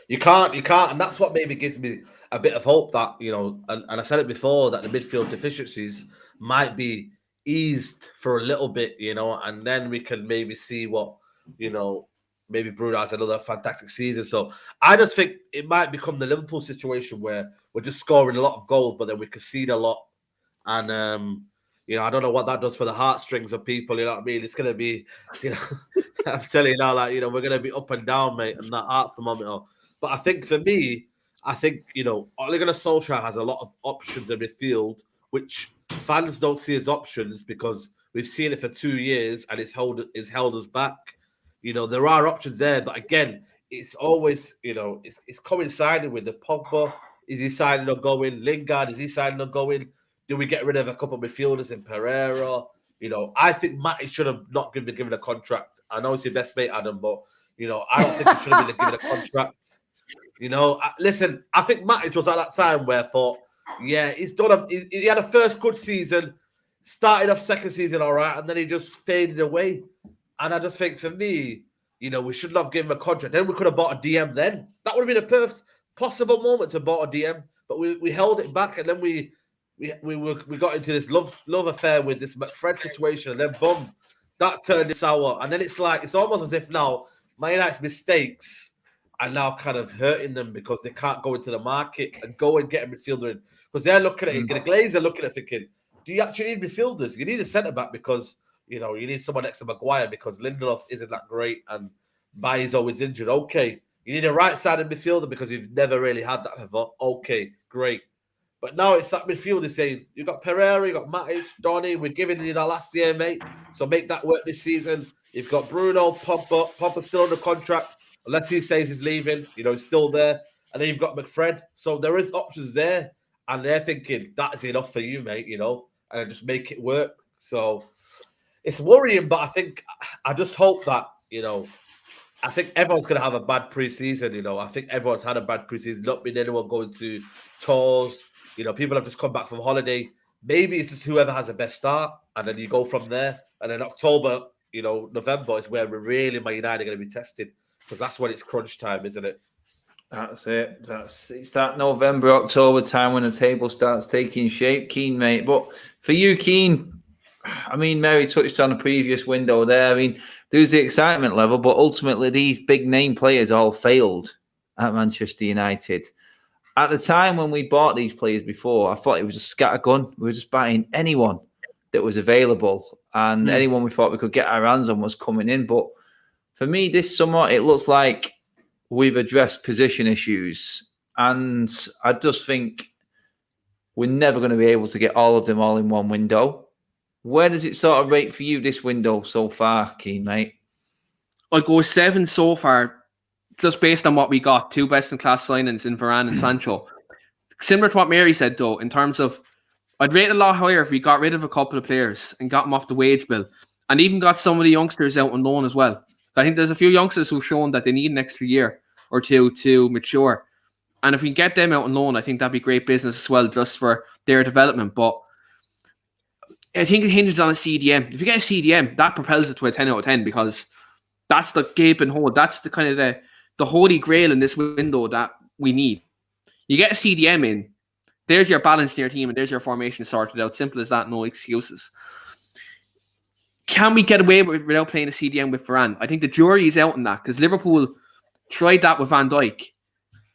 You can't. And that's what maybe gives me a bit of hope that, you know, and I said it before, that the midfield deficiencies might be eased for a little bit, you know, and then we can maybe see what, you know, maybe Bruno has another fantastic season. So I just think it might become the Liverpool situation where we're just scoring a lot of goals, but then we concede a lot. And, you know, I don't know what that does for the heartstrings of people, you know what I mean? It's going to be, you know, I'm telling you now, like, you know, we're going to be up and down, mate, and that heart thermometer. But I think for me, you know, Ole Gunnar Solskjaer has a lot of options in midfield, which fans don't see as options because we've seen it for 2 years and it's held us back. You know, there are options there, but again, it's always, you know, it's coinciding with the Pogba. Is he signing or going? Lingard, is he signing or going? Do we get rid of a couple of midfielders in Pereira? You know, I think Matic should have not been given a contract. I know it's your best mate, Adam, but, you know, I don't think he should have been given a contract. You know, listen, I think Matic was at that time where I thought, yeah, he's done. He had a first good season, started off second season all right, and then he just faded away. And I just think for me, you know, we shouldn't have given him a contract. Then we could have bought a DM then. That would have been a perfect possible moment to bought a DM, but we held it back, and then we got into this love affair with this McFred situation, and then boom, that turned sour. And then it's like, it's almost as if now Man United's mistakes are now kind of hurting them because they can't go into the market and go and get a midfielder in. Because they're looking at it, the Glazers are looking at thinking, do you actually need midfielders? You need a centre-back because, you know, you need someone next to Maguire because Lindelof isn't that great and Bailly's always injured. Okay. You need a right-sided midfielder because you've never really had that before. Okay, great. But now it's that midfielder saying, you got Pereira, you got Matic, Donny, we're giving you that last year, mate. So make that work this season. You've got Bruno, Pogba's still under contract. Unless he says he's leaving, you know, he's still there. And then you've got McFred. So there is options there. And they're thinking, that is enough for you, mate, you know, and just make it work. So it's worrying, but I just hope that, you know, I think everyone's going to have a bad preseason, you know. I think everyone's had a bad preseason, not been anyone going to tours. You know, people have just come back from holiday. Maybe it's just whoever has the best start, and then you go from there. And then October, you know, November is where we're really, Man United, are going to be tested. Because that's when it's crunch time, isn't it? That's it. It's that November, October time when the table starts taking shape, Keane, mate. But for you, Keane, I mean, Mary touched on a previous window there. I mean, there's the excitement level, but ultimately these big name players all failed at Manchester United. At the time when we bought these players before, I thought it was a scattergun. We were just buying anyone that was available, and anyone we thought we could get our hands on was coming in. But for me, this summer, it looks like we've addressed position issues. And I just think we're never going to be able to get all of them all in one window. Where does it sort of rate for you this window so far, Keane, mate? I'd go 7 so far. just based on what we got, 2 best-in-class signings in Varane and Sancho. Similar to what Mary said, though, in terms of I'd rate it a lot higher if we got rid of a couple of players and got them off the wage bill, and even got some of the youngsters out on loan as well. I think there's a few youngsters who've shown that they need an extra year or two to mature. And if we can get them out on loan, I think that'd be great business as well, just for their development. But I think it hinges on a CDM. If you get a CDM, that propels it to a 10 out of 10, because that's the gaping hole. That's the kind of the holy grail in this window that we need. You get a CDM in, there's your balance in your team, and there's your formation sorted out. Simple as that, no excuses. Can we get away without playing a CDM with Varane? I think the jury is out on that, because Liverpool tried that with Van Dijk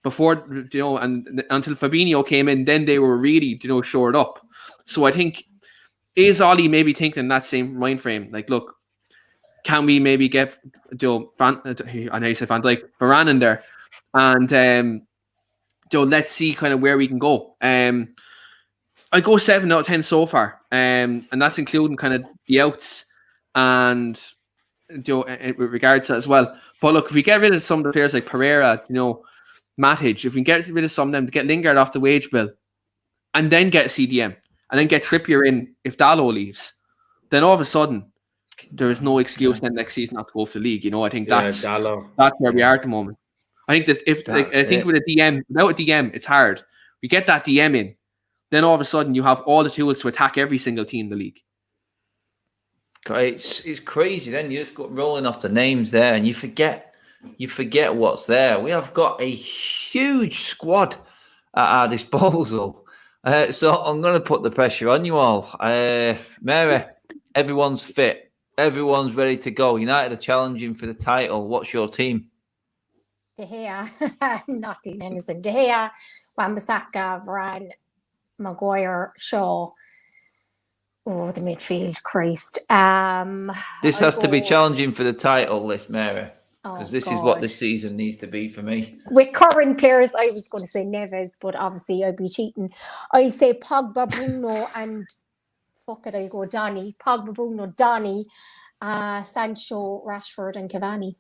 before, and until Fabinho came in, then they were really, shored up. So I think, is Ollie maybe thinking in that same mind frame? Like, look, can we maybe get I know you said Van Dijk, Varane in there, and let's see kind of where we can go. I go 7 out of 10 so far, and that's including kind of the outs and with regards to that as well. But look, if we get rid of some of the players like Pereira, Matic, if we can get rid of some of them to get Lingard off the wage bill, and then get CDM, and then get Trippier in if Dalot leaves, then all of a sudden there is no excuse then next season not to go for the league. I think that's where we are at the moment. I think that with a DM, without a DM, it's hard. We get that DM in, then all of a sudden you have all the tools to attack every single team in the league. It's crazy. Then you just got rolling off the names there, and you forget what's there. We have got a huge squad at our disposal. So I'm going to put the pressure on you all. Mary, everyone's fit. Everyone's ready to go. United are challenging for the title. What's your team? De Gea, not Dean Henderson. De Gea, Wan-Bissaka, Varane, Maguire, Shaw. Oh, the midfield, Christ. This has to be challenging for the title list, Mary, because this is what this season needs to be for me. With current players, I was going to say Neves, but obviously I'd be cheating. I'll say Pogba, Bruno, and I'll go Donny. Pogba, Bruno, Donny, Sancho, Rashford, and Cavani.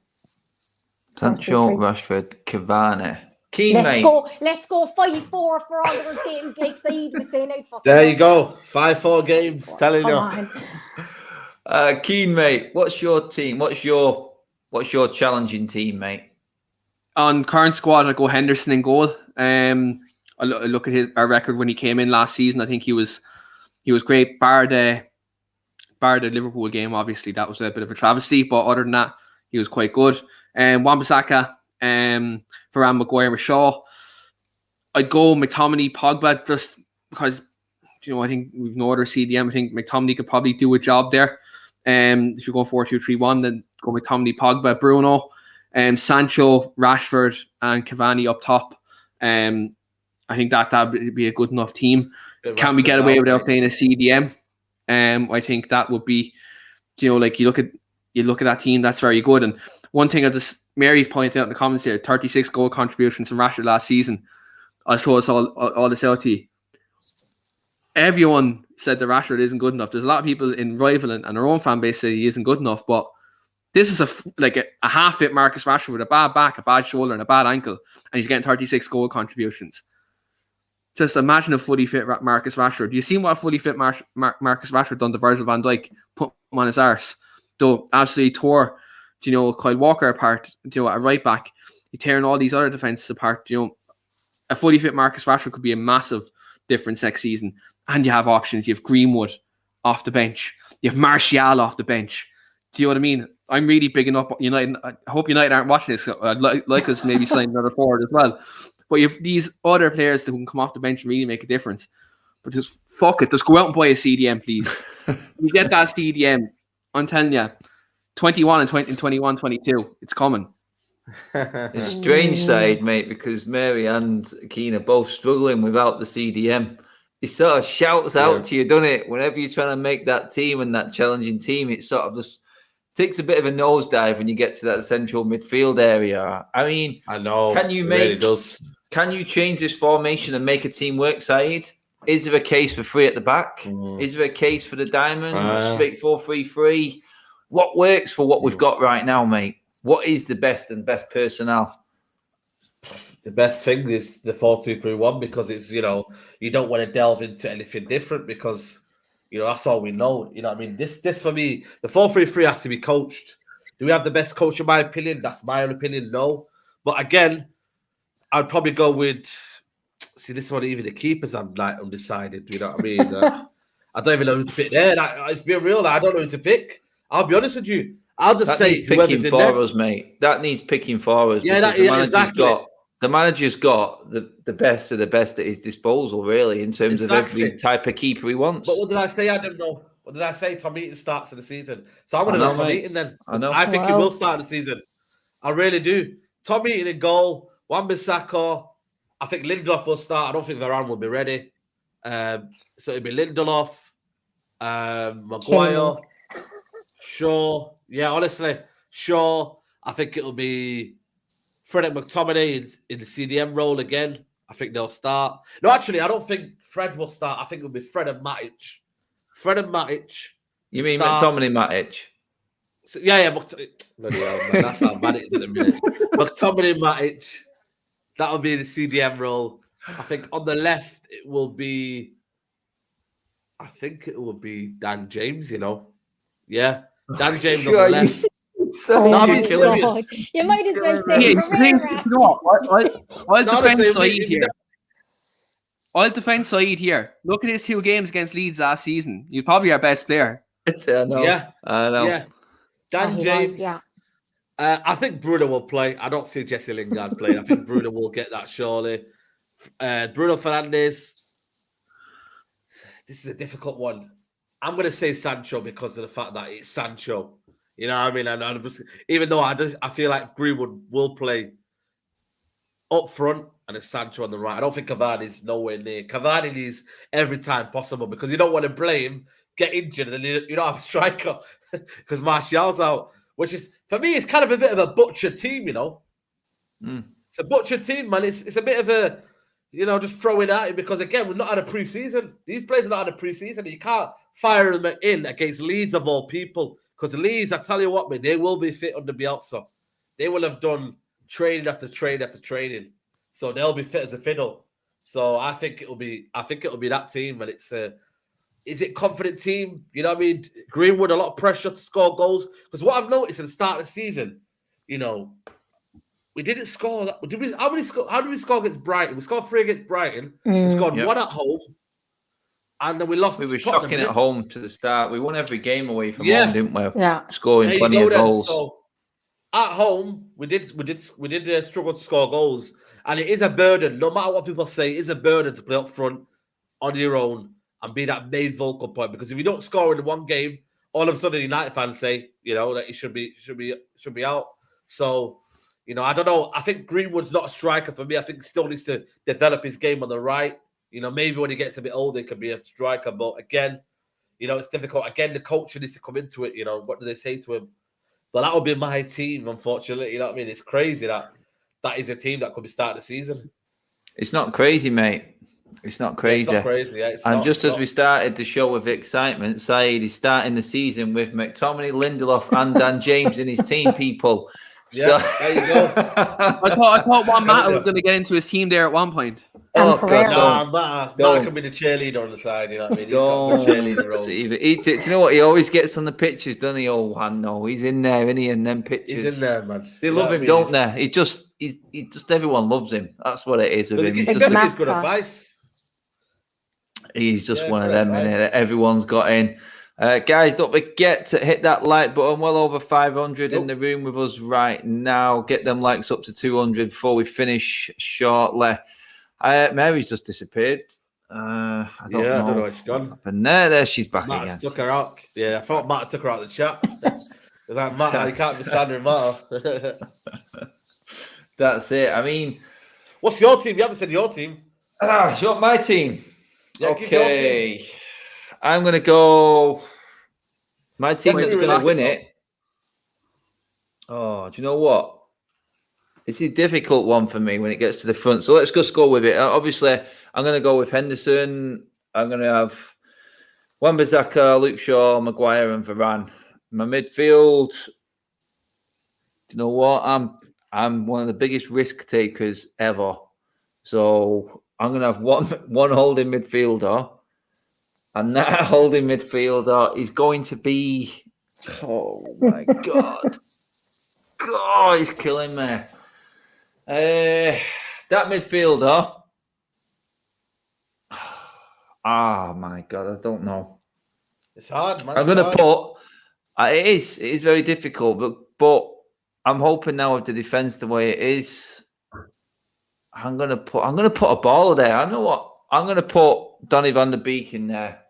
Sancho, Rashford, Cavani. Let's go 5-4 for all those games, like Saeed was saying. There you go, 5-4 games. Telling you. Keen, mate, what's your team? What's your challenging team, mate? On current squad, I go Henderson in goal. I look at our record when he came in last season. I think he was great, bar the Liverpool game. Obviously, that was a bit of a travesty, but other than that, he was quite good. Wan-Bissaka, Varane, Maguire, with Shaw. I'd go McTominay, Pogba, just because I think we've no other CDM. I think McTominay could probably do a job there. If you're going 4-2-3-1, then go McTominay, Pogba, Bruno, Sancho, Rashford, and Cavani up top. I think that would be a good enough team. Can we get away without playing a CDM? I think that would be, like you look at that team, that's very good. And one thing Mary pointed out in the comments here, 36 goal contributions from Rashford last season. I'll show us all this out to you. Everyone said that Rashford isn't good enough. There's a lot of people in rival and our own fan base say he isn't good enough, but this is a half-fit Marcus Rashford with a bad back, a bad shoulder, and a bad ankle, and he's getting 36 goal contributions. Just imagine a fully fit Marcus Rashford. You seen what a fully fit Marcus Rashford done to Virgil van Dijk? Put him on his arse. Though absolutely tore Kyle Walker apart, at right back. He's tearing all these other defenses apart. A fully fit Marcus Rashford could be a massive difference next season. And you have options. You have Greenwood off the bench. You have Martial off the bench. Do you know what I mean? I'm really bigging up United. I hope United aren't watching this. I'd like us maybe sign another forward as well. But you have these other players that can come off the bench and really make a difference. But just fuck it. Just go out and buy a CDM, please. You get that CDM, I'm telling you, 21 and 20 and 21, 22. It's coming. It's strange side, mate, because Mary and Keane are both struggling without the CDM. It sort of shouts out to you, doesn't it? Whenever you're trying to make that team and that challenging team, it sort of just takes a bit of a nosedive when you get to that central midfield area. I mean, I know. Can you Can you change this formation and make a team work, Saeed? Is there a case for 3 at the back? Is there a case for the diamond? Straight 4-3-3? What works for what we've got right now, mate? What is the best personnel? the best thing is the 4-2-3-1 because it's, you don't want to delve into anything different because, that's all we know. You know what I mean? This for me, the 4-3-3 has to be coached. Do we have the best coach in my opinion? That's my own opinion. No. But again, I'd probably go with, see, this one, even the keepers, I'm like undecided. You know what I mean? I don't even know who to pick there. It's being real. I don't know who to pick. I'll be honest with you. I'll just say whoever's in for there. us, mate. That needs picking for us. Yeah, the manager's got the best of the best at his disposal, really, in terms of every type of keeper he wants. But what did I say? I don't know. What did I say? Tom Eaton starts of the season. So I'm going to go Tom Eaton then. I think he will start the season. I really do. Tom Eaton in goal. Wan-Bissaka. I think Lindelof will start. I don't think Varane will be ready. So it'll be Lindelof, Maguire, Shaw. Yeah, honestly, Shaw. I think it'll be Fred and McTominay in the CDM role again. I think they'll start. No, actually, I don't think Fred will start. I think it'll be Fred and Matic. Fred and Matic. You mean McTominay, Matic? So, yeah. Bloody hell, man. That's how bad it is in a minute. McTominay, Matic. That'll be the CDM role. I think on the left it will be. I think it will be Dan James. Yeah, Dan James on the left. You might as well say Pereira. I'll defend Saeed here. I'll defend Saeed here. Look at his 2 games against Leeds last season. He's probably our best player. I know. Yeah, I know. Yeah. Dan James. I think Bruno will play. I don't see Jesse Lingard playing. I think Bruno will get that surely. Bruno Fernandes. This is a difficult one. I'm going to say Sancho because of the fact that it's Sancho. You know what I mean? And even though I feel like Greenwood will play up front and it's Sancho on the right. I don't think Cavani's nowhere near. Cavani needs every time possible because you don't want to play him, get injured, and then you don't have a striker because Martial's out. Which is, for me, it's kind of a bit of a butcher team, It's a butcher team, man. It's a bit of a, just throw it at it because, again, we're not had a pre-season. These players are not had a pre-season. You can't fire them in against Leeds of all people because Leeds, I tell you what, man, they will be fit under Bielsa. They will have done training after training after training. So they'll be fit as a fiddle. So I think it'll be that team, and it's is it confident team? You know what I mean? Greenwood, a lot of pressure to score goals. Because what I've noticed at the start of the season, we didn't score that. How did we score against Brighton? We scored 3 against Brighton. We scored 1 at home. And then we lost. We were shocking at home to the start. We won every game away from home, didn't we? Yeah. Scoring plenty of goals. So at home, we did struggle to score goals. And it is a burden. No matter what people say, it is a burden to play up front on your own and be that main vocal point, because if you don't score in the one game, all of a sudden United fans say, that he should be out. So, I don't know. I think Greenwood's not a striker for me. I think he still needs to develop his game on the right. Maybe when he gets a bit older, he can be a striker. But again, it's difficult. Again, the culture needs to come into it. What do they say to him? But that would be my team, unfortunately. You know what I mean? It's crazy that is a team that could be starting the season. It's not crazy, mate. It's not crazy. Yeah, it's not crazy. Yeah, as we started the show with excitement, Saeed is starting the season with McTominay, Lindelof, and Dan James in his team, people. Yeah, so, there you go. I thought Juan Mata was going to get into his team there at one point. Mata can be the cheerleader on the side. You know what I mean? He's got the cheerleader roles. Do you know what? He always gets on the pictures, doesn't he? Oh, Juan, no, he's in there, isn't he? In them pictures, he's in there, man. They love him, don't they? He just everyone loves him. That's what it is with him. He's just good advice. He's just one of them, innit? Everyone's got in. Guys, don't forget to hit that like button. Well over 500 in the room with us right now. Get them likes up to 200 before we finish shortly. Mary's just disappeared. I don't know where she's gone. And there she's back Matt again. Took her out. Yeah, I thought Matt took her out of the chat. Like, Matt, you can't be standing Matt. That's it. I mean, what's your team? You haven't said your team. You want my team? Yeah, okay. I'm going to go. My team that's going to win it. Oh, do you know what? It's a difficult one for me when it gets to the front. So let's just go with it. Obviously, I'm going to go with Henderson. I'm going to have Wan-Bissaka, Luke Shaw, Maguire, and Varane. My midfield. Do you know what? I'm one of the biggest risk takers ever. So I'm going to have one holding midfielder. And that holding midfielder is going to be... Oh, my God. God, he's killing me. That midfielder... Oh, my God, I don't know. It's hard, man. I'm going to put... It is very difficult, but I'm hoping now with the defense the way it is, I'm gonna put a ball there. I know what I'm gonna put Donny van der Beek in there.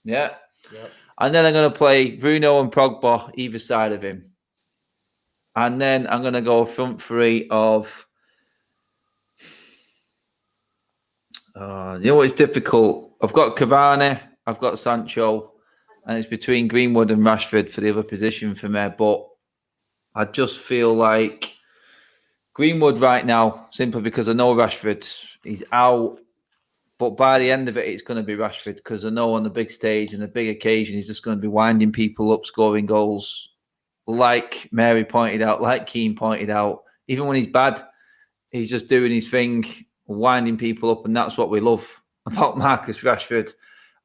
Yeah. Yep. And then I'm gonna play Bruno and Pogba either side of him. And then I'm gonna go front three of you know what, it's difficult. I've got Cavani, I've got Sancho, and it's between Greenwood and Rashford for the other position for me, but I just feel like Greenwood right now, simply because I know Rashford, he's out. But by the end of it, it's going to be Rashford because I know on the big stage and the big occasion, he's just going to be winding people up, scoring goals. Like Mary pointed out, like Keane pointed out, even when he's bad, he's just doing his thing, winding people up. And that's what we love about Marcus Rashford.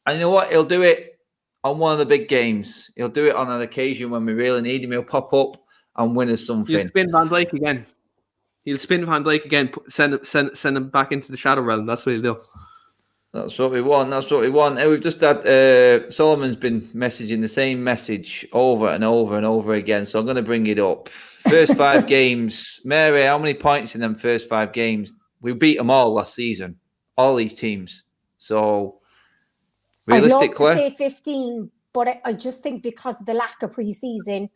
And you know what? He'll do it on one of the big games. He'll do it on an occasion when we really need him. He'll pop up and win us something. He'll spin Van Dijk again. Send him back into the shadow realm. That's what he'll do. That's what we want. That's what we want. We've just had Solomon's been messaging the same message over and over and over again. So I'm going to bring it up. First 5 games. Mary, how many points in them first 5 games? We beat them all last season. All these teams. So realistically, I'd love to say 15, but I just think because of the lack of pre-season,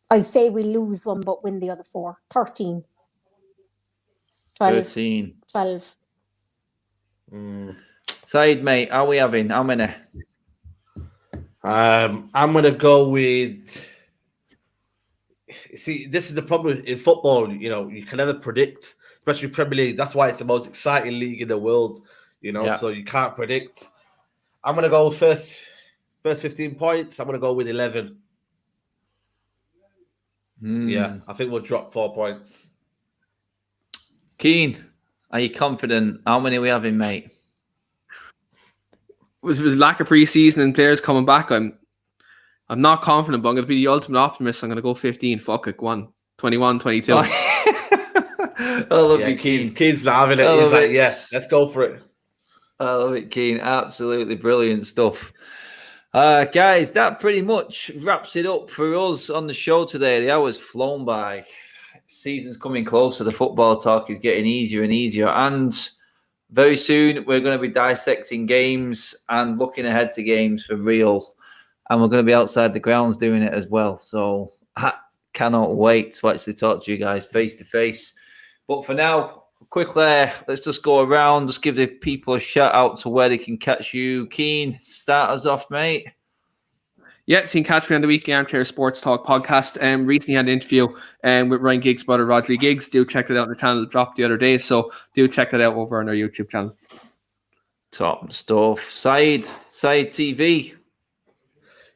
I say we lose one but win the other 4. 13. 12. 13. 12. Said, mate, how are we having? How many? I'm going to go with... See, this is the problem in football. You know, you can never predict, especially Premier League. That's why it's the most exciting league in the world, you know, so you can't predict. I'm going to go first 15 points. I'm going to go with 11. Yeah, I think we'll drop 4 points. Keane, are you confident? How many are we having, mate? With lack of pre-season and players coming back, I'm not confident, but I'm going to be the ultimate optimist. I'm going to go 15. Fuck it, go on. 21, 22. I love you, Keane. Keane's not having it. He's like, yeah, let's go for it. I love it, Keane. Absolutely brilliant stuff. Guys, that pretty much wraps it up for us on the show today. The hour's flown by. Season's coming closer. The football talk is getting easier and easier. And very soon, we're going to be dissecting games and looking ahead to games for real. And we're going to be outside the grounds doing it as well. So I cannot wait to actually talk to you guys face to face. But for now, quickly, let's just go around. Just give the people a shout out to where they can catch you. Keane, start us off, mate. Yeah, so you can catch me on the weekly Armchair Sports Talk podcast. Recently had an interview with Ryan Giggs' brother, Rodri Giggs. Do check it out on the channel. It dropped the other day. So do check that out over on our YouTube channel. Top stuff. Side TV.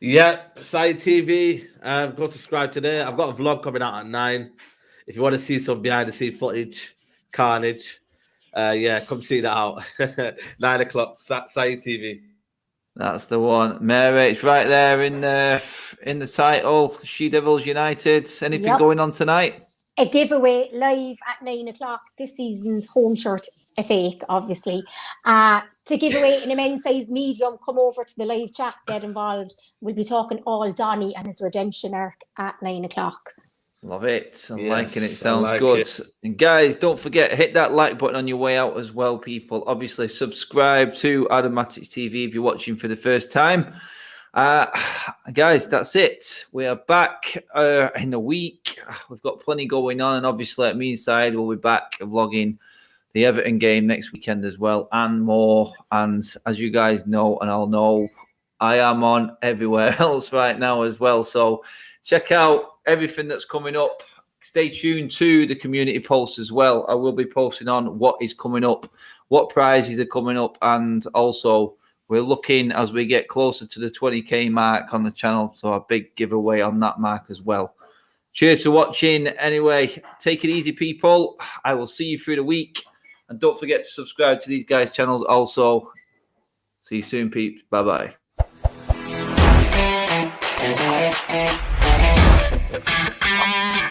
Yeah, Side TV. Go subscribe today. I've got a vlog coming out at 9. If you want to see some behind the scene footage, carnage, come see that out. 9 o'clock, Side TV. That's the one. Mary, it's right there in the title. She Devils United. Anything going on tonight? A giveaway live at 9 o'clock. This season's home shirt, a fake, obviously. To give away an immense size medium, come over to the live chat, get involved. We'll be talking all Donny and his redemption arc at 9 o'clock. Love it. I'm liking it. Sounds good. And guys, don't forget, hit that like button on your way out as well, people. Obviously, subscribe to Matic TV if you're watching for the first time. Guys, that's it. We are back in a week. We've got plenty going on. And obviously, at me side, we'll be back vlogging the Everton game next weekend as well and more. And as you guys know, and I'll know, I am on everywhere else right now as well. So check out everything that's coming up. Stay tuned to the community posts as well. I will be posting on what is coming up, what prizes are coming up, and also we're looking as we get closer to the 20k mark on the channel, so a big giveaway on that mark as well. Cheers for watching. Anyway, take it easy, people. I will see you through the week. And don't forget to subscribe to these guys' channels also. See you soon, peeps. Bye-bye.